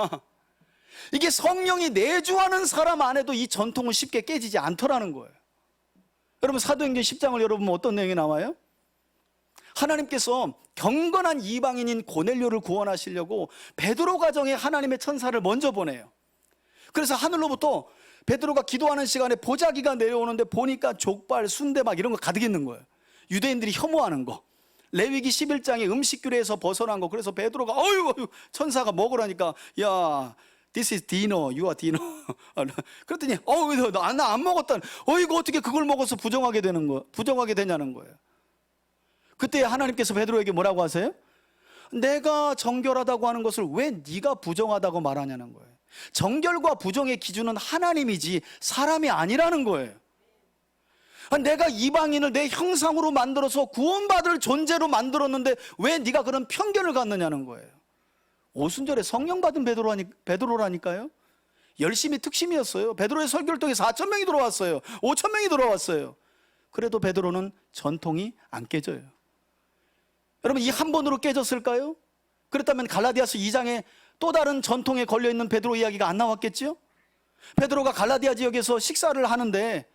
이게 성령이 내주하는 사람 안에도 이 전통은 쉽게 깨지지 않더라는 거예요. 여러분, 사도행전 10장을 열어보면 어떤 내용이 나와요? 하나님께서 경건한 이방인인 고넬료를 구원하시려고 베드로 가정에 하나님의 천사를 먼저 보내요. 그래서 하늘로부터 베드로가 기도하는 시간에 보자기가 내려오는데 보니까 족발, 순대 막 이런 거 가득 있는 거예요. 유대인들이 혐오하는 거, 레위기 11장의 음식규례에서 벗어난 거. 그래서 베드로가 어휴, 천사가 먹으라니까, 야, this is dinner, you are dinner. 그랬더니 나 안 먹었다. 이거 어떻게 그걸 먹어서 부정하게 되냐는 거예요. 그때 하나님께서 베드로에게 뭐라고 하세요? 내가 정결하다고 하는 것을 왜 네가 부정하다고 말하냐는 거예요. 정결과 부정의 기준은 하나님이지 사람이 아니라는 거예요. 내가 이방인을 내 형상으로 만들어서 구원받을 존재로 만들었는데 왜 네가 그런 편견을 갖느냐는 거예요. 오순절에 성령 받은 베드로라니까요. 열심히 특심이었어요. 베드로의 설교를 통해 4,000명이 들어왔어요. 5,000명이 들어왔어요. 그래도 베드로는 전통이 안 깨져요. 여러분, 이 한 번으로 깨졌을까요? 그렇다면 갈라디아서 2장에 또 다른 전통에 걸려있는 베드로 이야기가 안 나왔겠죠? 베드로가 갈라디아 지역에서 식사를 하는데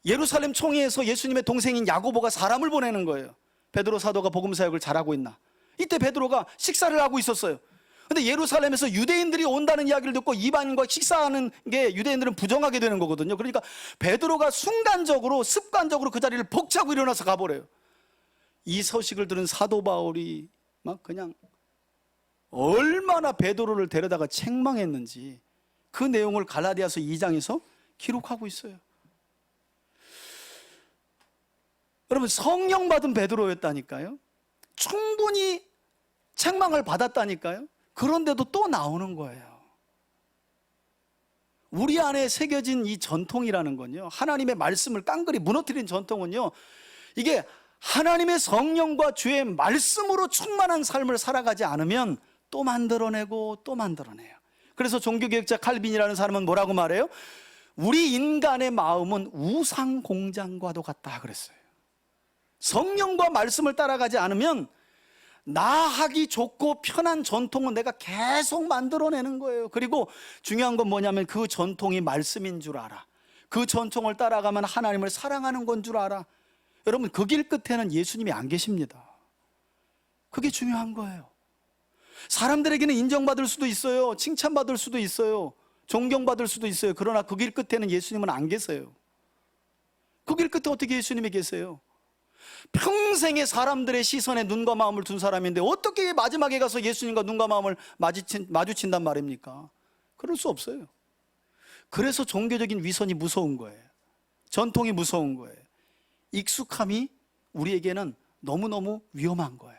예루살렘 총회에서 예수님의 동생인 야고보가 사람을 보내는 거예요. 베드로 사도가 복음 사역을 잘하고 있나? 이때 베드로가 식사를 하고 있었어요. 근데 예루살렘에서 유대인들이 온다는 이야기를 듣고 이방인과 식사하는 게 유대인들은 부정하게 되는 거거든요. 그러니까 베드로가 순간적으로 습관적으로 그 자리를 벅차고 일어나서 가버려요. 이 소식을 들은 사도 바울이 막 그냥 얼마나 베드로를 데려다가 책망했는지 그 내용을 갈라디아서 2장에서 기록하고 있어요. 여러분, 성령 받은 베드로였다니까요. 충분히 책망을 받았다니까요. 그런데도 또 나오는 거예요. 우리 안에 새겨진 이 전통이라는 건요, 하나님의 말씀을 깡그리 무너뜨린 전통은요, 이게 하나님의 성령과 주의 말씀으로 충만한 삶을 살아가지 않으면 또 만들어내고 또 만들어내요. 그래서 종교개혁자 칼빈이라는 사람은 뭐라고 말해요? 우리 인간의 마음은 우상 공장과도 같다 그랬어요. 성령과 말씀을 따라가지 않으면 나하기 좋고 편한 전통은 내가 계속 만들어내는 거예요. 그리고 중요한 건 뭐냐면 그 전통이 말씀인 줄 알아. 그 전통을 따라가면 하나님을 사랑하는 건 줄 알아. 여러분, 그 길 끝에는 예수님이 안 계십니다. 그게 중요한 거예요. 사람들에게는 인정받을 수도 있어요. 칭찬받을 수도 있어요. 존경받을 수도 있어요. 그러나 그 길 끝에는 예수님은 안 계세요. 그 길 끝에 어떻게 예수님이 계세요? 평생의 사람들의 시선에 눈과 마음을 둔 사람인데 어떻게 마지막에 가서 예수님과 눈과 마음을 마주친단 말입니까? 그럴 수 없어요. 그래서 종교적인 위선이 무서운 거예요. 전통이 무서운 거예요. 익숙함이 우리에게는 너무너무 위험한 거예요.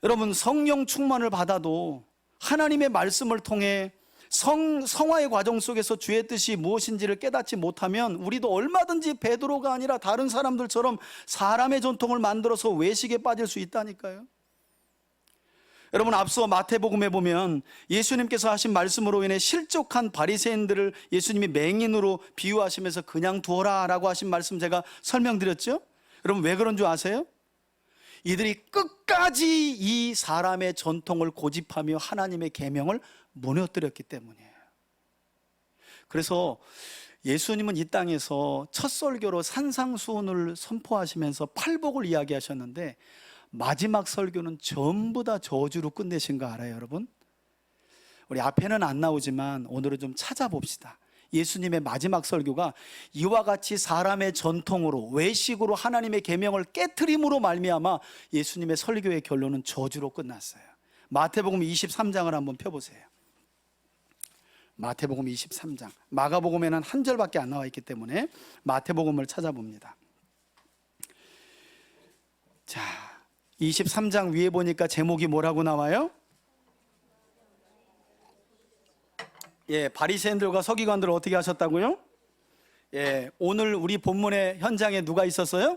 여러분, 성령 충만을 받아도 하나님의 말씀을 통해 성화의 과정 속에서 주의 뜻이 무엇인지를 깨닫지 못하면 우리도 얼마든지 베드로가 아니라 다른 사람들처럼 사람의 전통을 만들어서 외식에 빠질 수 있다니까요. 여러분, 앞서 마태복음에 보면 예수님께서 하신 말씀으로 인해 실족한 바리새인들을 예수님이 맹인으로 비유하시면서 그냥 두어라 라고 하신 말씀 제가 설명드렸죠. 여러분, 왜 그런 줄 아세요? 이들이 끝까지 이 사람의 전통을 고집하며 하나님의 계명을 무너뜨렸기 때문이에요. 그래서 예수님은 이 땅에서 첫 설교로 산상수훈을 선포하시면서 팔복을 이야기하셨는데 마지막 설교는 전부 다 저주로 끝내신 거 알아요, 여러분? 우리 앞에는 안 나오지만 오늘은 좀 찾아봅시다. 예수님의 마지막 설교가 이와 같이 사람의 전통으로 외식으로 하나님의 계명을 깨트림으로 말미암아 예수님의 설교의 결론은 저주로 끝났어요. 마태복음 23장을 한번 펴보세요. 마태복음 23장. 마가복음에는 한 절밖에 안 나와 있기 때문에 마태복음을 찾아봅니다. 자, 23장 위에 보니까 제목이 뭐라고 나와요? 예, 바리새인들과 서기관들을 어떻게 하셨다고요? 예, 오늘 우리 본문의 현장에 누가 있었어요?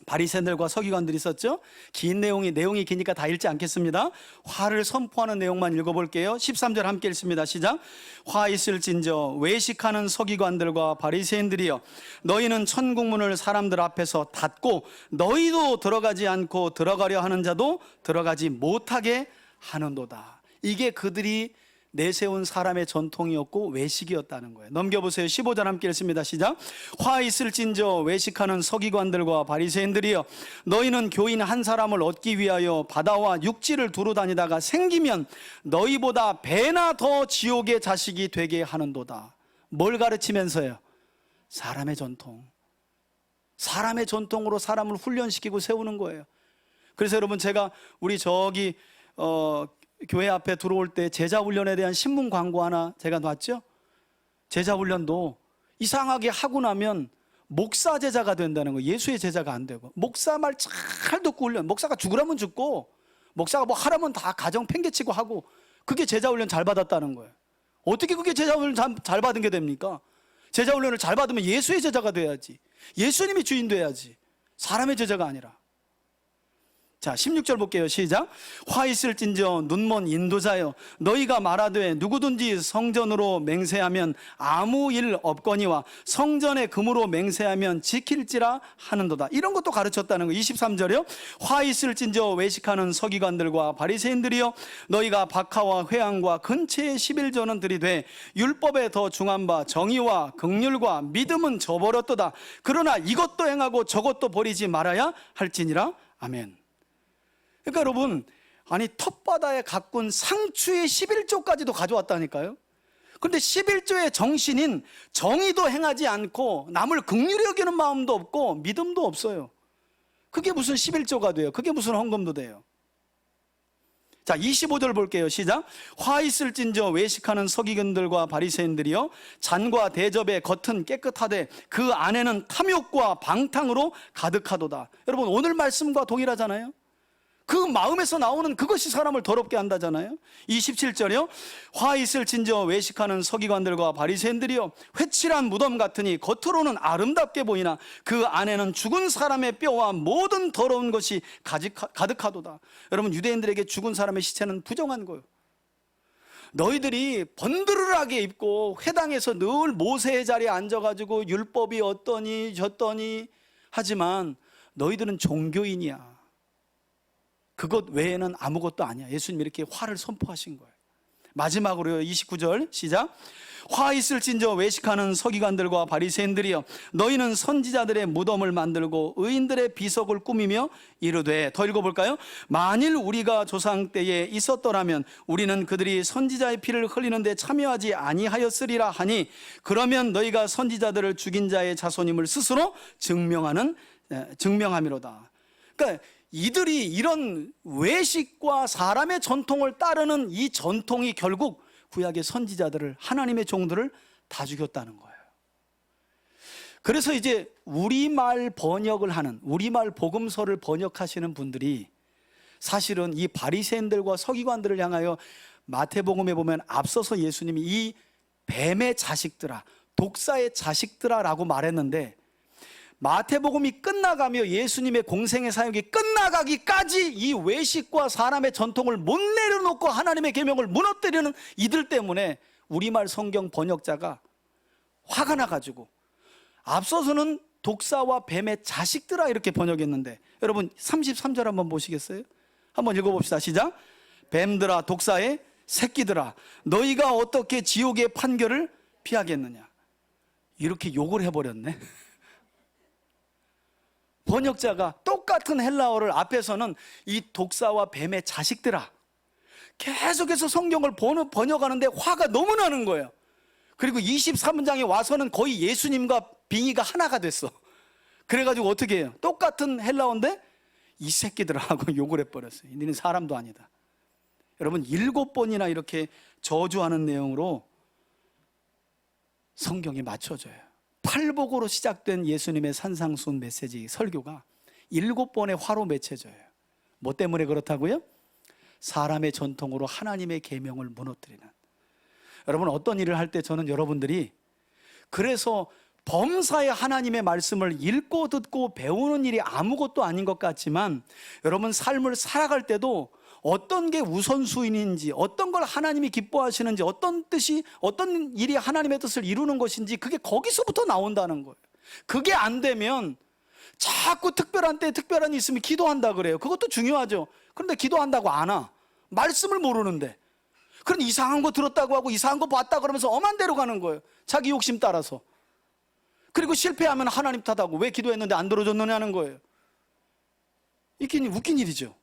바리새인들과 서기관들이 있었죠. 긴 내용이 기니까 다 읽지 않겠습니다. 화를 선포하는 내용만 읽어볼게요. 13절 함께 읽습니다. 시작. 화 있을진저 외식하는 서기관들과 바리새인들이여, 너희는 천국문을 사람들 앞에서 닫고 너희도 들어가지 않고 들어가려 하는 자도 들어가지 못하게 하는도다. 이게 그들이 내세운 사람의 전통이었고 외식이었다는 거예요. 넘겨보세요. 15절 함께 읽습니다. 시작. 화 있을진저 외식하는 서기관들과 바리새인들이여, 너희는 교인 한 사람을 얻기 위하여 바다와 육지를 두루 다니다가 생기면 너희보다 배나 더 지옥의 자식이 되게 하는도다. 뭘 가르치면서요? 사람의 전통. 사람의 전통으로 사람을 훈련시키고 세우는 거예요. 그래서 여러분, 제가 우리 저기 교회 앞에 들어올 때 제자훈련에 대한 신문 광고 하나 제가 놨죠. 제자훈련도 이상하게 하고 나면 목사 제자가 된다는 거예요. 예수의 제자가 안 되고, 목사 말 잘 듣고 훈련. 목사가 죽으라면 죽고 목사가 뭐 하라면 다 가정 팽개치고 하고, 그게 제자 훈련 잘 받았다는 거예요. 어떻게 그게 제자 훈련 잘 받은 게 됩니까? 제자 훈련을 잘 받으면 예수의 제자가 돼야지. 예수님이 주인 돼야지. 사람의 제자가 아니라. 자, 16절 볼게요. 시작. 화 있을진저 눈먼 인도자여, 너희가 말하되 누구든지 성전으로 맹세하면 아무 일 없거니와 성전의 금으로 맹세하면 지킬지라 하는도다. 이런 것도 가르쳤다는 거. 23절이요. 화 있을진저 외식하는 서기관들과 바리새인들이여, 너희가 박하와 회향과 근체의 11조는 들이되 율법에 더 중한 바 정의와 긍휼과 믿음은 저버렸도다. 그러나 이것도 행하고 저것도 버리지 말아야 할지니라. 아멘. 그러니까 여러분, 아니 텄바다에 가꾼 상추의 11조까지도 가져왔다니까요. 그런데 11조의 정신인 정의도 행하지 않고 남을 긍휼히 여기는 마음도 없고 믿음도 없어요. 그게 무슨 11조가 돼요? 그게 무슨 헌금도 돼요? 자, 25절 볼게요. 시작. 화 있을진저 외식하는 서기관들과 바리새인들이여, 잔과 대접의 겉은 깨끗하되 그 안에는 탐욕과 방탕으로 가득하도다. 여러분, 오늘 말씀과 동일하잖아요. 그 마음에서 나오는 그것이 사람을 더럽게 한다잖아요. 27절이요. 화 있을진저 외식하는 서기관들과 바리새인들이여, 회칠한 무덤 같으니 겉으로는 아름답게 보이나 그 안에는 죽은 사람의 뼈와 모든 더러운 것이 가득하도다. 여러분, 유대인들에게 죽은 사람의 시체는 부정한 거예요. 너희들이 번드르르하게 입고 회당에서 늘 모세의 자리에 앉아가지고 율법이 어떠니 저떠니 하지만 너희들은 종교인이야. 그것 외에는 아무것도 아니야. 예수님이 이렇게 화를 선포하신 거예요. 마지막으로요, 29절 시작. 화 있을진저 외식하는 서기관들과 바리새인들이여, 너희는 선지자들의 무덤을 만들고 의인들의 비석을 꾸미며 이르되. 더 읽어볼까요? 만일 우리가 조상 때에 있었더라면 우리는 그들이 선지자의 피를 흘리는데 참여하지 아니하였으리라 하니, 그러면 너희가 선지자들을 죽인 자의 자손임을 스스로 증명함이로다. 그러니까 이들이 이런 외식과 사람의 전통을 따르는 이 전통이 결국 구약의 선지자들을, 하나님의 종들을 다 죽였다는 거예요. 그래서 이제 우리말 번역을 하는, 우리말 복음서를 번역하시는 분들이 사실은 이 바리새인들과 서기관들을 향하여 마태복음에 보면 앞서서 예수님이 이 뱀의 자식들아, 독사의 자식들아 라고 말했는데, 마태복음이 끝나가며 예수님의 공생의 사역이 끝나가기까지 이 외식과 사람의 전통을 못 내려놓고 하나님의 계명을 무너뜨리는 이들 때문에 우리말 성경 번역자가 화가 나가지고 앞서서는 독사와 뱀의 자식들아 이렇게 번역했는데, 여러분 33절 한번 보시겠어요? 한번 읽어봅시다. 시작. 뱀들아, 독사의 새끼들아, 너희가 어떻게 지옥의 판결을 피하겠느냐. 이렇게 욕을 해버렸네. 번역자가 똑같은 헬라어를 앞에서는 이 독사와 뱀의 자식들아, 계속해서 성경을 번역하는데 화가 너무 나는 거예요. 그리고 23장에 와서는 거의 예수님과 빙의가 하나가 됐어. 그래가지고 어떻게 해요? 똑같은 헬라어인데 이 새끼들아 하고 욕을 해버렸어요. 너는 사람도 아니다. 여러분, 7번이나 이렇게 저주하는 내용으로 성경이 맞춰져요. 팔복으로 시작된 예수님의 산상수훈 메시지 설교가 7번의 화로 맺혀져요. 뭐 때문에 그렇다고요? 사람의 전통으로 하나님의 계명을 무너뜨리는. 여러분, 어떤 일을 할 때 저는 여러분들이 그래서 범사에 하나님의 말씀을 읽고 듣고 배우는 일이 아무것도 아닌 것 같지만, 여러분 삶을 살아갈 때도 어떤 게 우선순위인지, 어떤 걸 하나님이 기뻐하시는지, 어떤 뜻이, 어떤 일이 하나님의 뜻을 이루는 것인지, 그게 거기서부터 나온다는 거예요. 그게 안 되면 자꾸 특별한 때에 특별한 일이 있으면 기도한다 그래요. 그것도 중요하죠. 그런데 기도한다고 안 와. 말씀을 모르는데. 그런 이상한 거 들었다고 하고 이상한 거 봤다 그러면서 엄한 대로 가는 거예요. 자기 욕심 따라서. 그리고 실패하면 하나님 탓하고 왜 기도했는데 안 들어줬느냐는 거예요. 이게 웃긴 일이죠.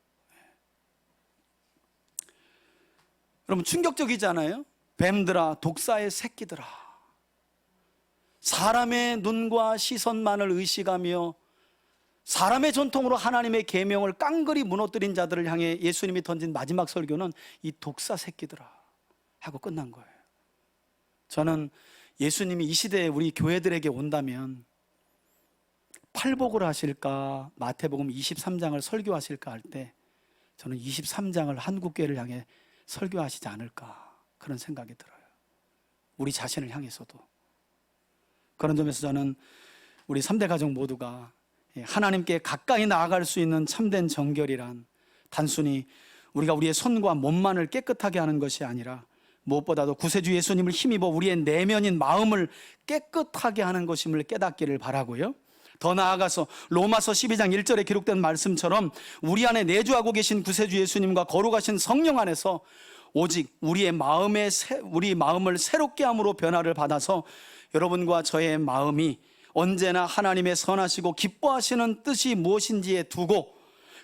여러분, 충격적이잖아요. 뱀들아, 독사의 새끼들아, 사람의 눈과 시선만을 의식하며 사람의 전통으로 하나님의 계명을 깡그리 무너뜨린 자들을 향해 예수님이 던진 마지막 설교는 이 독사 새끼들아 하고 끝난 거예요. 저는 예수님이 이 시대에 우리 교회들에게 온다면 팔복을 하실까, 마태복음 23장을 설교하실까 할 때 저는 23장을 한국교회를 향해 설교하시지 않을까 그런 생각이 들어요. 우리 자신을 향해서도. 그런 점에서 저는 우리 3대 가족 모두가 하나님께 가까이 나아갈 수 있는 참된 정결이란 단순히 우리가 우리의 손과 몸만을 깨끗하게 하는 것이 아니라 무엇보다도 구세주 예수님을 힘입어 우리의 내면인 마음을 깨끗하게 하는 것임을 깨닫기를 바라고요. 더 나아가서 로마서 12장 1절에 기록된 말씀처럼 우리 안에 내주하고 계신 구세주 예수님과 거룩하신 성령 안에서 오직 우리 마음을 새롭게 함으로 변화를 받아서 여러분과 저의 마음이 언제나 하나님의 선하시고 기뻐하시는 뜻이 무엇인지에 두고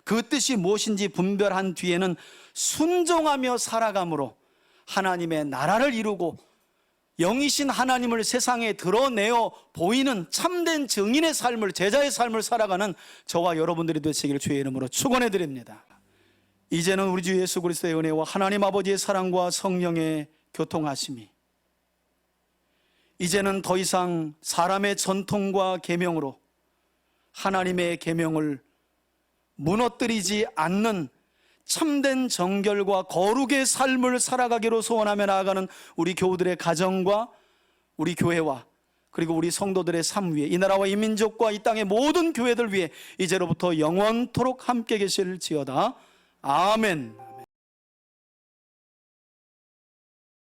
그 뜻이 무엇인지 분별한 뒤에는 순종하며 살아감으로 하나님의 나라를 이루고 영이신 하나님을 세상에 드러내어 보이는 참된 증인의 삶을, 제자의 삶을 살아가는 저와 여러분들이 되시기를 주의 이름으로 축원해 드립니다. 이제는 우리 주 예수 그리스도의 은혜와 하나님 아버지의 사랑과 성령의 교통하심이 이제는 더 이상 사람의 전통과 계명으로 하나님의 계명을 무너뜨리지 않는 참된 정결과 거룩의 삶을 살아가기로 소원하며 나아가는 우리 교우들의 가정과 우리 교회와 그리고 우리 성도들의 삶 위에 이 나라와 이 민족과 이 땅의 모든 교회들 위해 이제로부터 영원토록 함께 계실지어다. 아멘.